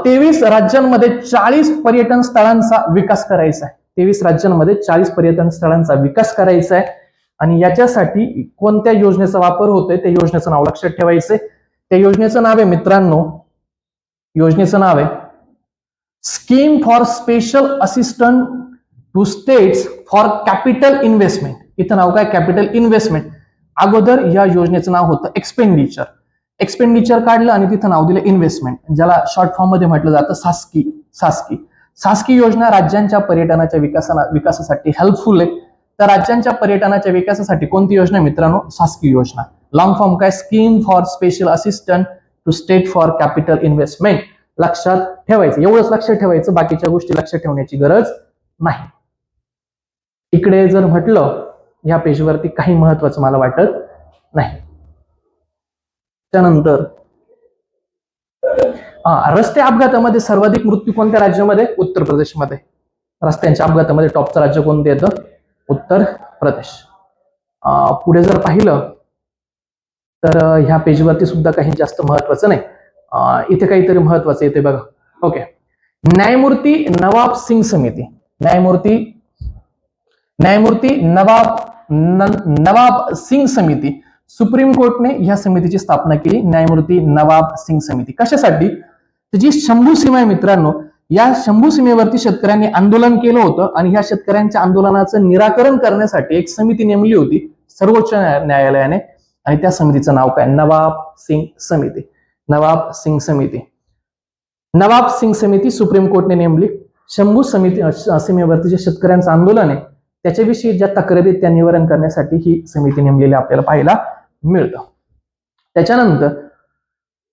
23 राज्यांमध्ये 40 पर्यटन स्थळांचा विकास करायचा आहे. 23 राज्यांमध्ये 40 पर्यटन स्थळांचा विकास करायचा आहे. आणि याच्यासाठी कोणत्या योजनेचा वापर होतोय त्या योजनेचं नाव लक्षात ठेवायचंय. त्या योजनेचं नाव आहे मित्रांनो, योजनेचं नाव आहे scheme for special assistant to states for capital investment. इथं नाव काय? Capital investment. अगोदर या योजनेचं नाव होतं एक्सपेंडिचर काढलं आणि तिथं नाव दिलं इन्व्हेस्टमेंट, ज्याला शॉर्ट फॉर्म मध्ये म्हटलं जातं सास्की योजना राज्यांच्या पर्यटनाच्या विकासासाठी हेल्पफुल आहे. तर राज्यांच्या पर्यटनाच्या विकासासाठी कोणती योजना मित्रांनो? सास्की योजना. लॉंग फॉर्म काय? Scheme for special assistant to state for capital investment. लक्षात ठेवायचं, एवढंच लक्षात ठेवायचं, बाकीच्या गोष्टी लक्षात ठेवण्याची गरज नाही. इकडे जर म्हटलं या पेजवरती काही महत्वाचं मला वाटत नाही. त्यानंतर रस्ते अपघातामध्ये सर्वाधिक मृत्यू कोणत्या राज्यामध्ये? उत्तर प्रदेशमध्ये. रस्त्यांच्या अपघातामध्ये टॉपचं राज्य कोणतं येतं? उत्तर प्रदेश. पुढे जर पाहिलं तर ह्या पेजवरती सुद्धा काही जास्त महत्वाचं नाही. इथे काहीतरी महत्वाचं येते बघा. ओके, न्यायमूर्ती नवाब सिंग समिती. न्यायमूर्ती नवाब सिंग समिती. सुप्रीम कोर्टने ह्या समितीची स्थापना केली, न्यायमूर्ती नवाब सिंग समिती. कशासाठी? तर जी शंभू सीमा आहे मित्रांनो, या शंभू सीमेवरती शेतकऱ्यांनी आंदोलन केलं होतं आणि ह्या शेतकऱ्यांच्या आंदोलनाचं निराकरण करण्यासाठी एक समिती नेमली होती सर्वोच्च न्यायालयाने. आणि त्या समितीचं नाव काय? नवाब सिंग समिती सुप्रीम कोर्टने नेमली. शंभू सीमेवरती जे शेतकऱ्यांचं आंदोलन आहे त्याच्याविषयी ज्या तक्रारी त्या निवारण करण्यासाठी ही समिती नेमलेली आपल्याला पाहायला मिळतं. त्याच्यानंतर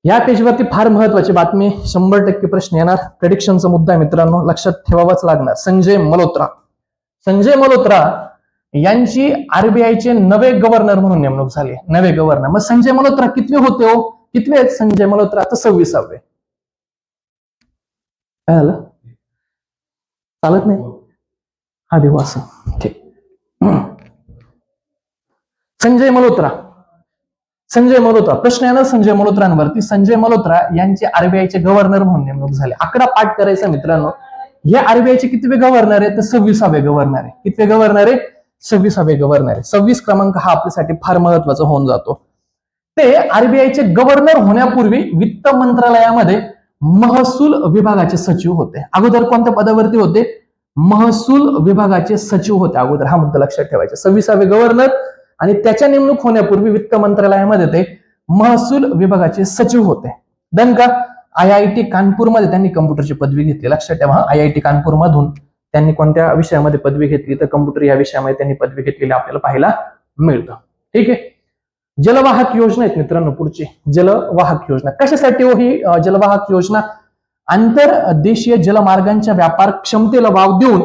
या पेजवरती फार महत्वाची बातमी, 100% प्रश्न येणार, प्रेडिक्शनचा मुद्दा आहे मित्रांनो, लक्षात ठेवावाच लागणार. संजय मल्होत्रा यांची आरबीआयचे नवे गव्हर्नर म्हणून नेमणूक झाली. नवे गव्हर्नर. मग संजय मल्होत्रा कितवे होते हो? कितवे आहेत संजय मल्होत्रा? तर 26वे. काय झालं? चालत नाही हा देऊ असं. ठीक. संजय मल्होत्रा प्रश्न येणार संजय मल्होत्रांवरती. संजय मल्होत्रा यांचे आरबीआयचे गव्हर्नर म्हणून नेमणूक झाले. आकडा पाठ करायचा मित्रांनो. हे आरबीआयचे कितवे गव्हर्नर आहे? तर 26वे गव्हर्नर आहे. कितवे गव्हर्नर आहे? 26वे गव्हर्नर आहे. 26 क्रमांक हा आपल्यासाठी फार महत्वाचा होऊन जातो. ते आरबीआयचे गव्हर्नर होण्यापूर्वी वित्त मंत्रालयामध्ये महसूल विभागाचे सचिव होते. अगोदर कोणत्या पदावरती होते? महसूल विभागाचे सचिव होते अगोदर. हा मुद्दा लक्षात ठेवायचा. 26वे गव्हर्नर आणि त्याच्या नेमणूक होण्यापूर्वी वित्त मंत्रालयामध्ये ते महसूल विभागाचे सचिव होते. देन का IIT कानपूरमध्ये त्यांनी कम्प्युटरची पदवी घेतली. लक्षात ठेवा, IIT कानपूर मधून त्यांनी कोणत्या विषयामध्ये पदवी घेतली? तर कम्प्युटर या विषयामध्ये त्यांनी पदवी घेतलेली आपल्याला पाहायला मिळतं. ठीक आहे. जलवाहक योजना आहेत मित्रांनो पुढची. जलवाहक योजना कशासाठी हो ही जलवाहक योजना? आंतरदेशीय जलमार्गांच्या व्यापार क्षमतेला वाव देऊन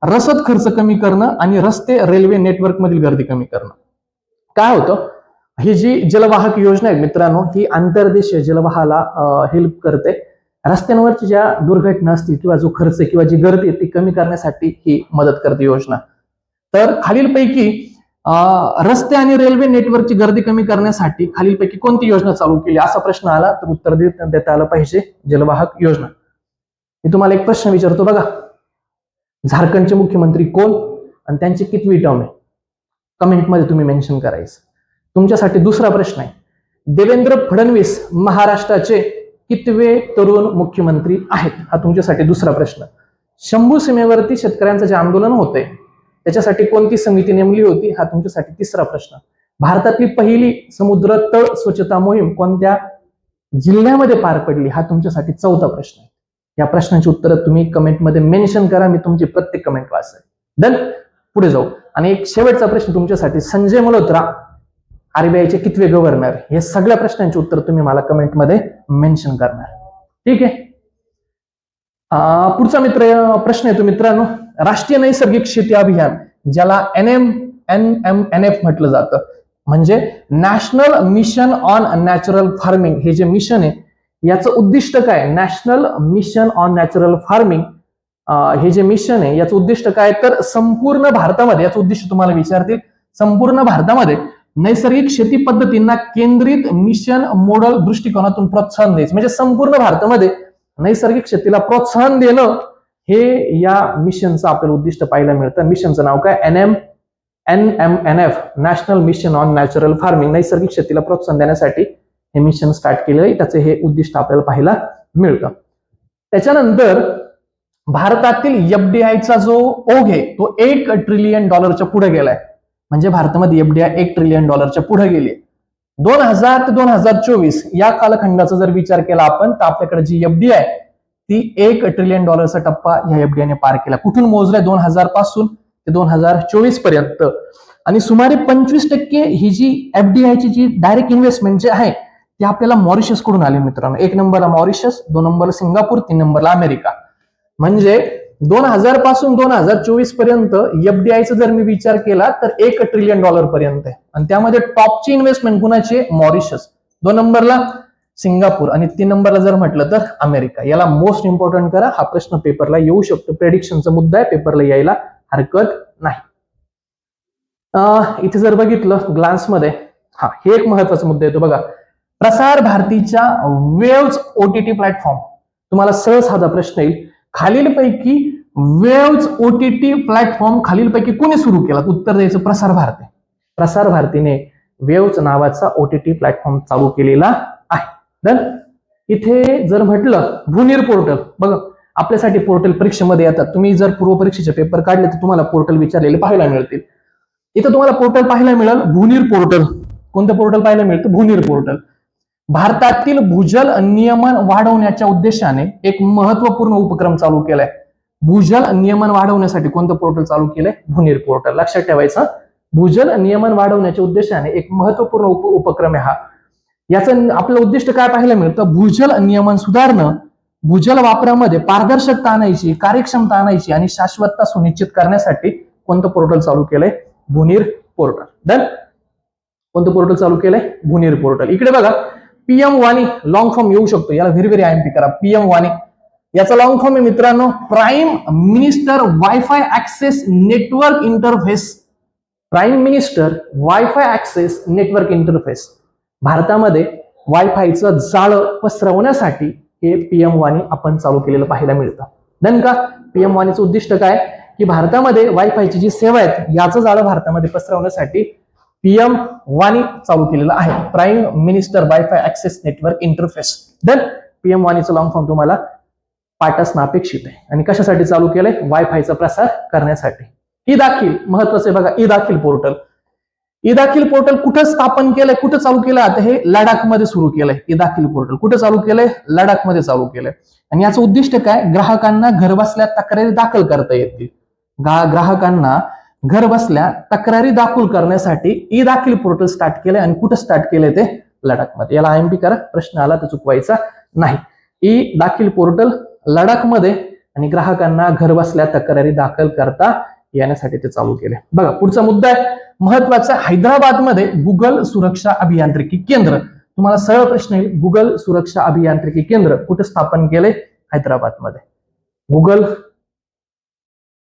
रसद खर्च कमी करणं आणि रस्ते रेल्वे नेटवर्क मधील गर्दी कमी करणं. काय होतं? ही जी जलवाहक योजना आहे मित्रांनो, ही आंतरदेशीय जलवाहाला हेल्प करते. रस्त्यांवरची ज्या दुर्घटना असतील किंवा जो खर्च किंवा जी गर्दी ती कमी करण्यासाठी ही मदत करते योजना. तर खालीलपैकी रस्ते आणि रेल्वे नेटवर्कची गर्दी कमी करण्यासाठी खालीलपैकी कोणती योजना चालू केली असा प्रश्न आला तर उत्तर देता आलं पाहिजे जलवाहक योजना. मी तुम्हाला एक प्रश्न विचारतो बघा. झारखंडचे मुख्यमंत्री कोण आणि त्यांची कितवी टर्म आहे? कमेंटमध्ये तुम्ही मेन्शन करायचं. तुमच्यासाठी दुसरा प्रश्न आहे. देवेंद्र फडणवीस महाराष्ट्राचे कितवे तरुण मुख्यमंत्री आहेत? हा तुमच्यासाठी दुसरा प्रश्न. शंभू सीमेवरती शेतकऱ्यांचं जे आंदोलन होते त्याच्यासाठी कोणती समिती नेमली होती? हा तुमच्यासाठी तिसरा प्रश्न. भारतातली पहिली समुद्र तळ स्वच्छता मोहीम कोणत्या जिल्ह्यामध्ये पार पडली? हा तुमच्यासाठी चौथा प्रश्न आहे. या प्रश्नांची उत्तर तुम्ही कमेंटमध्ये मेन्शन करा. मी तुमची प्रत्येक कमेंट वाचेन. देन पुढे जाऊ. आणि एक शेवटचा प्रश्न तुमच्यासाठी. संजय मल्होत्रा आरबीआयचे कितवे गव्हर्नर? हे सगळ्या प्रश्नांची उत्तर तुम्ही मला कमेंटमध्ये मेन्शन करणार. ठीक आहे. पुढचा प्रश्न येतो मित्रांनो. राष्ट्रीय नैसर्गिक शेती अभियान ज्याला NMNF म्हटलं जातं, म्हणजे national mission on natural farming, हे जे मिशन आहे याचं उद्दिष्ट काय? National mission on natural farming हे जे मिशन आहे याचं उद्दिष्ट काय? तर संपूर्ण भारतामध्ये, याचं उद्दिष्ट तुम्हाला विचारतील, संपूर्ण भारतामध्ये नैसर्गिक शेती पद्धतींना केंद्रित मिशन मॉडेल दृष्टिकोनातून प्रोत्साहन द्यायचं. म्हणजे संपूर्ण भारतामध्ये नैसर्गिक शेतीला प्रोत्साहन देणं हे या मिशनचं आपल्याला उद्दिष्ट पाहायला मिळतं. मिशनचं नाव काय? NMNF, national mission on natural farming. नैसर्गिक शेतीला प्रोत्साहन देण्यासाठी हे मिशन स्टार्ट केलेलं आहे. त्याचे हे उद्दिष्ट आपल्याला पाहायला मिळतं. त्याच्यानंतर भारतातील FDIचा जो ओघ आहे तो $1 ट्रिलियन पुढे गेलाय. म्हणजे भारतामध्ये FDI $1 ट्रिलियन पुढे गेली. 2000 ते 2024 या कालखंडाचा जर विचार केला आपण तर आपल्याकडे जी FDI ती $1 ट्रिलियन टप्पा या FDI ने पार केला. कुठून मोजलाय? 2000 पासून ते 2024 पर्यंत. आणि सुमारे 25% ही जी FDI ची जी डायरेक्ट इन्व्हेस्टमेंट जे आहे ती आपल्याला मॉरिशस कडून आली मित्रांनो. 1 नंबरला मॉरिशस, 2 नंबरला सिंगापूर, 3 नंबरला अमेरिका. म्हणजे 2000 पासून 2024 पर्यंत FDIचा जर मी विचार केला तर $1 ट्रिलियन पर्यंत आहे. आणि त्यामध्ये टॉपची इन्व्हेस्टमेंट कुणाची? मॉरिशस. 2 नंबरला सिंगापूर आणि 3 नंबरला जर म्हटलं तर अमेरिका. याला मोस्ट इम्पॉर्टंट करा. हा प्रश्न पेपरला येऊ शकतो. प्रेडिक्शनचा मुद्दा आहे, पेपरला यायला हरकत नाही. इथे जर बघितलं ग्लान्समध्ये, हे एक महत्वाचा मुद्दा येतो बघा. प्रसार भारतीच्या वेव्ज OTT प्लॅटफॉर्म. तुम्हाला सहज साधा प्रश्न येईल. खालीलपैकी वेव्ज OTT प्लॅटफॉर्म खालीलपैकी कोणी सुरू केला? उत्तर द्यायचं प्रसार भारती. प्रसार भारतीने वेव्ज नावाचा OTT प्लॅटफॉर्म चालू केलेला आहे. तर इथे जर म्हटलं भूनीर पोर्टल, बघा आपल्यासाठी पोर्टल परीक्षेमध्ये येतात. तुम्ही जर पूर्व परीक्षेचे पेपर काढले तर तुम्हाला पोर्टल विचारलेले पाहायला मिळतील. इथं तुम्हाला पोर्टल पाहायला मिळेल भूनीर पोर्टल. कोणतं पोर्टल पाहायला मिळतं? भूनीर पोर्टल. भारतातील भूजल नियमन वाढवण्याच्या उद्देशाने एक महत्वपूर्ण उपक्रम चालू केलाय. भूजल नियमन वाढवण्यासाठी कोणतं पोर्टल चालू केलंय? भूनीर पोर्टल. लक्षात ठेवायचं, भूजल नियमन वाढवण्याच्या उद्देशाने एक महत्वपूर्ण उपक्रम आहे हा. याचं आपलं उद्दिष्ट काय पाहायला मिळतं? भूजल नियमन सुधारणं, भूजल वापरामध्ये पारदर्शकता आणायची, कार्यक्षमता आणायची आणि शाश्वतता सुनिश्चित करण्यासाठी कोणतं पोर्टल चालू केलंय? भूनीर पोर्टल. डन. कोणतं पोर्टल चालू केलंय? भूनीर पोर्टल. इकडे बघा PM वाणी लॉंग फॉर्म येऊ शकतो. याला व्हेरी IMP करा. PM वाणी याचा लॉंग फॉर्म आहे मित्रांनो prime minister wifi access network interface. Prime minister wifi access network interface. भारतामध्ये वायफायचं जाळं पसरवण्यासाठी हे PM वाणी आपण चालू केलेलं पाहायला मिळतं. धन का PM वाणीचं उद्दिष्ट काय? की भारतामध्ये वायफायची जी सेवा आहेत याचं जाळं भारतामध्ये पसरवण्यासाठी PM वाणी चालू केलेलं आहे, prime minister wifi access network interface. Then PM वाणीचं लॉंग फॉर्म तुम्हाला पाठ असणं अपेक्षित आहे. आणि कशासाठी चालू केलंय? वायफायचा प्रसार करण्यासाठी. ई दाखील महत्वाचं आहे बघा, ई दाखील पोर्टल. ई दाखील पोर्टल कुठं स्थापन केलंय, कुठं चालू केलं? आता हे लडाखमध्ये सुरू केलंय. ई दाखील पोर्टल कुठं चालू केलंय? लडाखमध्ये चालू केलंय. आणि याचं उद्दिष्ट काय? ग्राहकांना घरबसल्या तक्रारी दाखल करता येतील. ग्राहकांना घर बसल्या तक्रारी दाखल करण्यासाठी ई दाखील पोर्टल स्टार्ट केलंय. आणि कुठं स्टार्ट केलंय? ते लडाखमध्ये. याला IMP करा, प्रश्न आला तर चुकवायचा नाही. ई दाखील पोर्टल लडाखमध्ये आणि ग्राहकांना घर बसल्या तक्रारी दाखल करता येण्यासाठी ते चालू केले. बघा पुढचा मुद्दा आहे महत्वाचा, हैदराबादमध्ये गुगल सुरक्षा अभियांत्रिकी केंद्र. तुम्हाला सरळ प्रश्न येईल, गुगल सुरक्षा अभियांत्रिकी केंद्र कुठे स्थापन केले? हैदराबादमध्ये.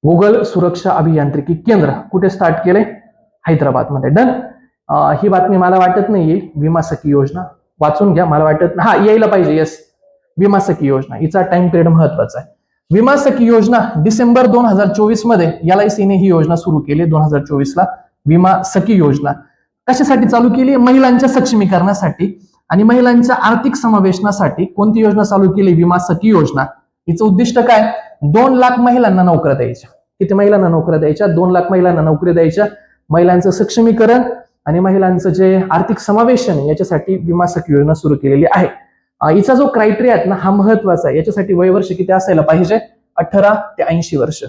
गुगल सुरक्षा अभियांत्रिकी केंद्र कुठे स्टार्ट केले? हैदराबादमध्ये. डन. ही बातमी मला वाटत नाही येईल. विमा सखी योजना वाचून घ्या, मला वाटत हा यायला पाहिजे. यस, विमा सखी योजना, हिचा टाइम पिरियड महत्वाचा आहे. विमा सखी योजना डिसेंबर 2024 मध्ये LICने ही योजना सुरू केली. 2024 ला विमा सखी योजना कशासाठी चालू केली? महिलांच्या सक्षमीकरणासाठी आणि महिलांच्या आर्थिक समावेशनासाठी. कोणती योजना चालू केली? विमा सखी योजना. हिचं उद्दिष्ट काय? 2 लाख महिलांना नोकऱ्या द्यायच्या. किती महिलांना नोकऱ्या द्यायच्या? 2 लाख महिलांना नोकरी द्यायच्या. महिलांचं सक्षमीकरण आणि महिलांचं जे आर्थिक समावेशन याच्यासाठी विमा सखी योजना सुरू केलेली आहे. हिचा जो क्रायटेरिया आहे ना, हा महत्वाचा आहे. याच्यासाठी वयवर्ष किती असायला पाहिजे? 18 ते 80 वर्ष.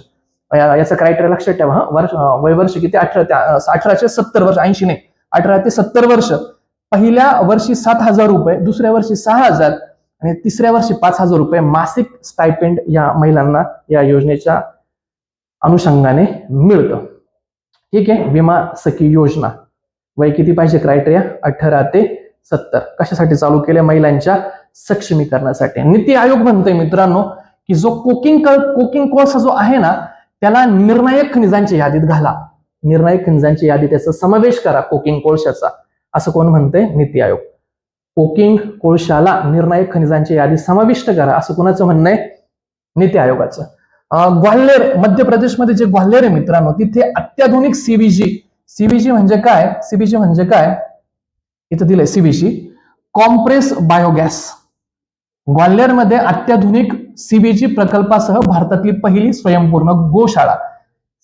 याचा क्रायटेरिया लक्षात ठेवा. वयवर्ष किती? 18 ते 70 वर्ष. 80 नाही, 18 ते 70 वर्ष. पहिल्या वर्षी 7,000 रुपये, दुसऱ्या वर्षी 6,000 आणि तिसऱ्या वर्षी 5,000 रुपये मासिक स्टायपेंड या महिलांना या योजनेच्या अनुषंगाने मिळतं. ठीक आहे. विमा सखी योजना. वय किती पाहिजे? क्रायटेरिया 18 ते 70. कशासाठी चालू केले? महिलांच्या सक्षमीकरणासाठी. नीती आयोग म्हणतोय मित्रांनो की जो कोकिंग कोळसा जो आहे ना, त्याला निर्णायक खनिजांच्या यादीत घाला. निर्णायक खनिजांच्या यादीत त्याचा समावेश करा कोकिंग कोळशाचा, असं कोण म्हणतंय? नीती आयोग. कोकिंग कोळशाला निर्णायक खनिजांच्या यादीत समाविष्ट करा, असं कोणाचं म्हणणं आहे? नीती आयोगाचं. ग्वाल्हेर मध्य प्रदेशमध्ये जे ग्वाल्हेर आहे मित्रांनो, तिथे अत्याधुनिक CBG म्हणजे काय? CBG म्हणजे काय? इथं दिलंय CBG, कॉम्प्रेस बायोगॅस. ग्वाल्हेरमध्ये अत्याधुनिक CBG प्रकल्पासह भारतातली पहिली स्वयंपूर्ण गोशाळा.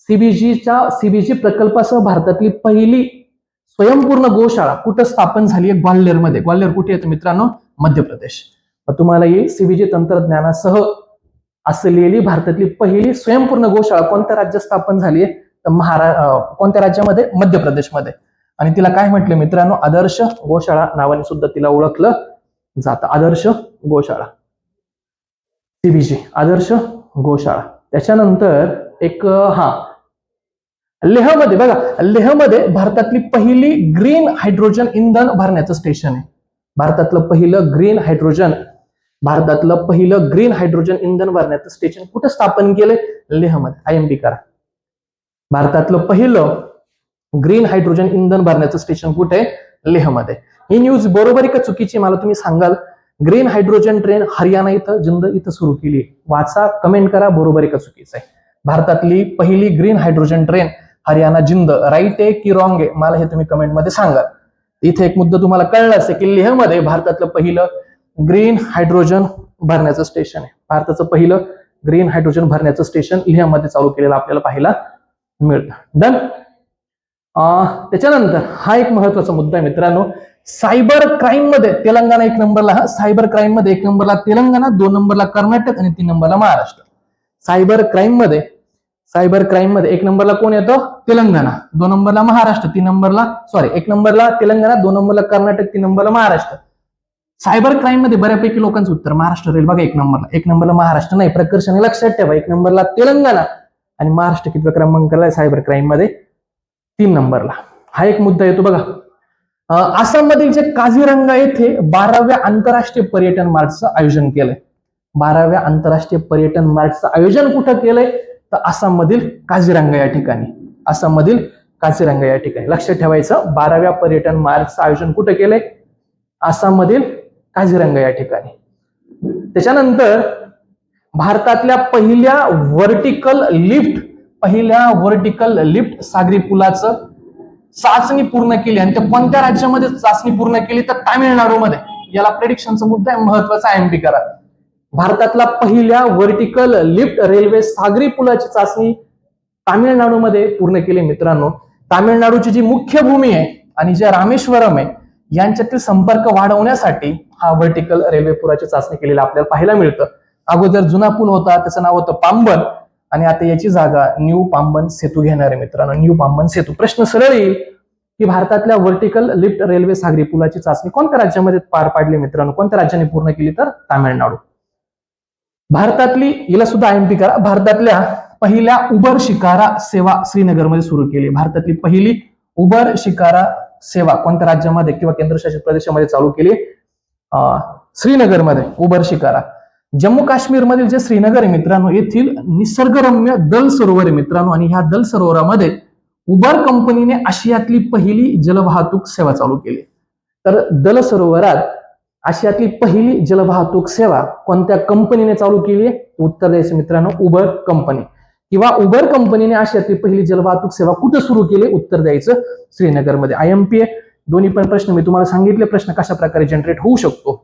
CBG प्रकल्पासह भारतातली पहिली स्वयंपूर्ण गोशाळा कुठं स्थापन झाली आहे? ग्वाल्हेरमध्ये. ग्वाल्हेर कुठे येतं मित्रांनो? मध्य प्रदेश. तुम्हाला येईल CBG तंत्रज्ञानासह असलेली भारतातली पहिली स्वयंपूर्ण गोशाळा कोणत्या राज्यात स्थापन झाली आहे? तर कोणत्या राज्यामध्ये? मध्य प्रदेशमध्ये. आणि तिला काय म्हटलं मित्रांनो? आदर्श गोशाळा नावाने सुद्धा तिला ओळखलं जातं. आदर्श गोशाळा, CBG, आदर्श गोशाळा. त्याच्यानंतर एक लेहमध्ये बघा, लेहमध्ये भारतातली पहिली ग्रीन हायड्रोजन इंधन भरण्याचं स्टेशन आहे. भारतातलं पहिलं ग्रीन हायड्रोजन इंधन भरण्याचं स्टेशन कुठं स्थापन केलंय? लेहमध्ये. IMP करा. भारतातलं पहिलं ग्रीन हायड्रोजन इंधन भरण्याचं स्टेशन कुठे आहे? लेहमध्ये. ही न्यूज बरोबर आहे का चुकीची मला तुम्ही सांगाल. ग्रीन हायड्रोजन ट्रेन हरियाणा इथं जिंद इथं सुरू केली. वाचा, कमेंट करा, बरोबर आहे का चुकीचं आहे. भारतातली पहिली green hydrogen train Haryana Jind, right आहे की रॉंग आहे मला हे तुम्ही कमेंटमध्ये सांगा. इथे एक मुद्दा तुम्हाला कळला असेल की लेहमध्ये भारतातलं पहिलं ग्रीन हायड्रोजन भरण्याचं स्टेशन आहे. भारताचं पहिलं ग्रीन हायड्रोजन भरण्याचं स्टेशन लेहमध्ये चालू केलेलं आपल्याला पाहायला मिळतं. डन. त्याच्यानंतर हा एक महत्वाचा मुद्दा आहे मित्रांनो, सायबर क्राईम मध्ये तेलंगणा 1 नंबरला. सायबर क्राईम मध्ये 1 नंबरला तेलंगणा, 2 नंबरला कर्नाटक आणि 3 नंबरला महाराष्ट्र. सायबर क्राईम मध्ये 1 नंबरला कोण येतं? तेलंगणा, 2 नंबरला महाराष्ट्र, 1 नंबरला तेलंगणा, 2 नंबरला कर्नाटक, 3 नंबरला महाराष्ट्र. सायबर क्राईम मध्ये बऱ्यापैकी लोकांचं उत्तर महाराष्ट्र राहील बघा. 1 नंबरला महाराष्ट्र नाही, प्रकर्षाने लक्षात ठेवा. 1 नंबरला तेलंगणा आणि महाराष्ट्र किती क्रमांकाला सायबर क्राईम मध्ये? 3 नंबरला. हा एक मुद्दा येतो बघा. आसाममधील जे काझीरंगा येथे 12व्या आंतरराष्ट्रीय पर्यटन मार्चचं आयोजन केलंय. 12व्या आंतरराष्ट्रीय पर्यटन मार्चचं आयोजन कुठं केलंय? तर आसाममधील काझीरंगा या ठिकाणी. लक्षात ठेवायचं, 12व्या पर्यटन मार्चचं आयोजन कुठं केलंय? आसाममधील काझीरंगा या ठिकाणी. त्याच्यानंतर भारतातल्या पहिल्या वर्टिकल लिफ्ट सागरी पुलाचं चाचणी पूर्ण केली आणि ते कोणत्या राज्यामध्ये चाचणी पूर्ण केली तर तामिळनाडूमध्ये. याला प्रेडिक्शनचा मुद्दा आहे, महत्वाचा IMP करा. भारतातला पहिल्या व्हर्टिकल लिफ्ट रेल्वे सागरी पुलाची चाचणी तामिळनाडूमध्ये पूर्ण केली मित्रांनो. तामिळनाडूची जी मुख्य भूमी आहे आणि जे रामेश्वरम आहे यांच्यातील संपर्क वाढवण्यासाठी हा व्हर्टिकल रेल्वे पुलाची चाचणी केलेली आपल्याला पाहायला मिळतं. अगोदर जुना पूल होता, त्याचं नाव होतं पांबन, आणि आता याची जागा न्यू पांबन सेतू घेणार आहे मित्रांनो. न्यू पांबन सेतू. प्रश्न सरळ येईल की भारतातल्या व्हर्टिकल लिफ्ट रेल्वे सागरी पुलाची चाचणी कोणत्या राज्यामध्ये पार पाडली मित्रांनो? कोणत्या राज्याने पूर्ण केली तर तामिळनाडू. भारतातली, हिला सुद्धा IMP करा, भारतातल्या पहिल्या उबर शिकारा सेवा श्रीनगरमध्ये सुरू केली. भारतातली पहिली उबर शिकारा सेवा कोणत्या राज्यामध्ये किंवा केंद्रशासित प्रदेशामध्ये चालू केली? श्रीनगरमध्ये उबर शिकारा. जम्मू काश्मीर मधील जे श्रीनगर आहे मित्रांनो, येथील निसर्गरम्य दल सरोवर आहे मित्रांनो, आणि ह्या दल सरोवरामध्ये उबर कंपनीने आशियातली पहिली जलवाहतूक सेवा चालू केली. तर दल सरोवरात आशियातली पहिली जलवाहतूक सेवा कोणत्या कंपनीने चालू केली आहे? उत्तर द्यायचं मित्रांनो, उबर कंपनी. किंवा उबर कंपनीने आशियातली पहिली जलवाहतूक सेवा कुठे सुरू केली? उत्तर द्यायचं श्रीनगरमध्ये. IMP आहे. दोन्ही पण प्रश्न मी तुम्हाला सांगितले, प्रश्न कशा प्रकारे जनरेट होऊ शकतो.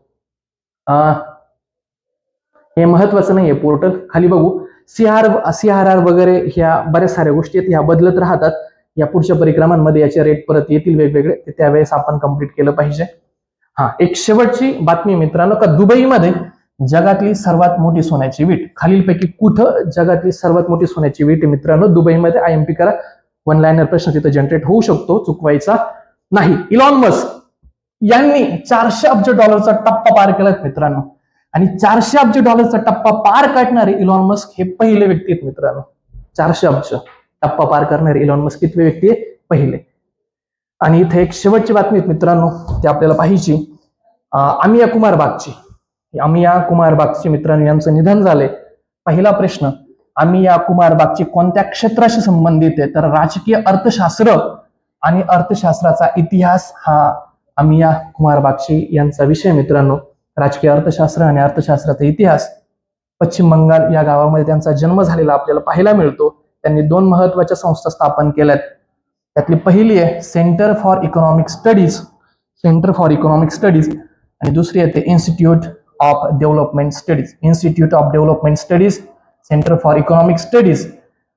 हे महत्वाचं नाहीये पोर्टल. खाली बघू, CRR वगैरे ह्या बऱ्याच साऱ्या गोष्टी आहेत, ह्या बदलत राहतात. या पुढच्या परिक्रमांमध्ये याचे रेट परत येतील वेगवेगळे, ते त्यावेळेस आपण कंप्लीट केलं पाहिजे. एक शेवटची बातमी मित्रांनो, का दुबईमध्ये जगातली सर्वात मोठी सोन्याची वीट. खालीलपैकी कुठं जगातली सर्वात मोठी सोन्याची वीट आहे मित्रांनो? दुबईमध्ये. IMP करा. 1 लाइनर प्रश्न तिथे जनरेट होऊ शकतो, चुकवायचा नाही. इलॉन मस्क यांनी $400 अब्ज टप्पा पार केला मित्रांनो, आणि $400 टप्पा पार काढणारे इलॉन मस्क हे पहिले व्यक्ती आहेत मित्रांनो. 400 अब्ज टप्पा पार करणारे इलॉन मस्क कितवे व्यक्ती आहे? पहिले. आणि इथे एक शेवटची बातमी मित्रांनो, ती आपल्याला पाहिजे. अमिया कुमार बागची. अमिया कुमार बागची मित्रांनो यांचं निधन झाले. पहिला प्रश्न, अमिया कुमार बागची कोणत्या क्षेत्राशी संबंधित आहे? तर राजकीय अर्थशास्त्र आणि अर्थशास्त्राचा इतिहास हा अमिया कुमार बागची यांचा विषय मित्रांनो. राजकीय अर्थशास्त्र आणि अर्थशास्त्राचा इतिहास. पश्चिम बंगाल या गावामध्ये त्यांचा जन्म झालेला आपल्याला पाहायला मिळतो. त्यांनी 2 महत्वाच्या संस्था स्थापन केल्यात. त्यातली पहिली आहे centre for economic studies, centre for economic studies, आणि दुसरी आहे ते institute of development studies, institute of development studies, centre for economic studies.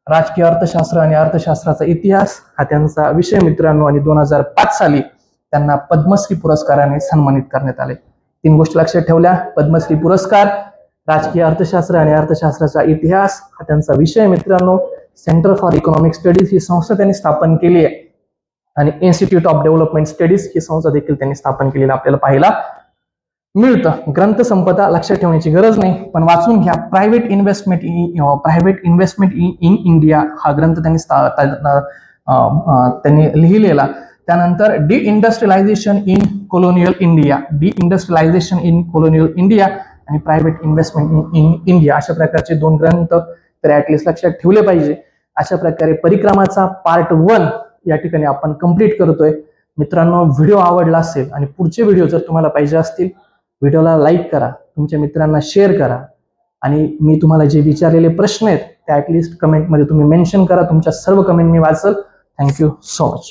राजकीय अर्थशास्त्र आणि अर्थशास्त्राचा इतिहास हा त्यांचा विषय मित्रांनो, आणि 2005 साली त्यांना पद्मश्री पुरस्काराने सन्मानित करण्यात आले. 3 गोष्टी लक्षात ठेवल्या: पद्मश्री पुरस्कार, राजकीय अर्थशास्त्र आणि अर्थशास्त्राचा इतिहास हा त्यांचा विषय मित्रांनो, सेंटर फॉर इकॉनॉमिक स्टडीज ही संस्था त्यांनी स्थापन केली आहे, आणि इन्स्टिट्यूट ऑफ डेव्हलपमेंट स्टडीज ही संस्था देखील त्यांनी स्थापन केलेली आपल्याला पाहायला मिळतं. ग्रंथसंपदा लक्षात ठेवण्याची गरज नाही, पण वाचून घ्या. प्रायव्हेट इन्व्हेस्टमेंट इन इंडिया हा ग्रंथ त्यांनी लिहिलेला. त्यानंतर deindustrialisation in colonial India, deindustrialisation in colonial India, आणि प्रायव्हेट इन्व्हेस्टमेंट इन इंडिया, अशा प्रकारचे 2 ग्रंथ तर ऍटलिस्ट लक्षात ठेवले पाहिजे. अशा प्रकारे परिक्रमाचा पार्ट 1 या ठिकाणी आपण कंप्लीट करतोय मित्रांनो. व्हिडिओ आवडला असेल आणि पुढचे व्हिडिओ जर तुम्हाला पाहिजे असतील, व्हिडिओला लाईक करा, तुमच्या मित्रांना शेअर करा, आणि मी तुम्हाला जे विचारलेले प्रश्न आहेत ते ऍटलिस्ट कमेंटमध्ये तुम्ही मेन्शन करा. तुमच्या सर्व कमेंट मी वाचल. Thank you so much.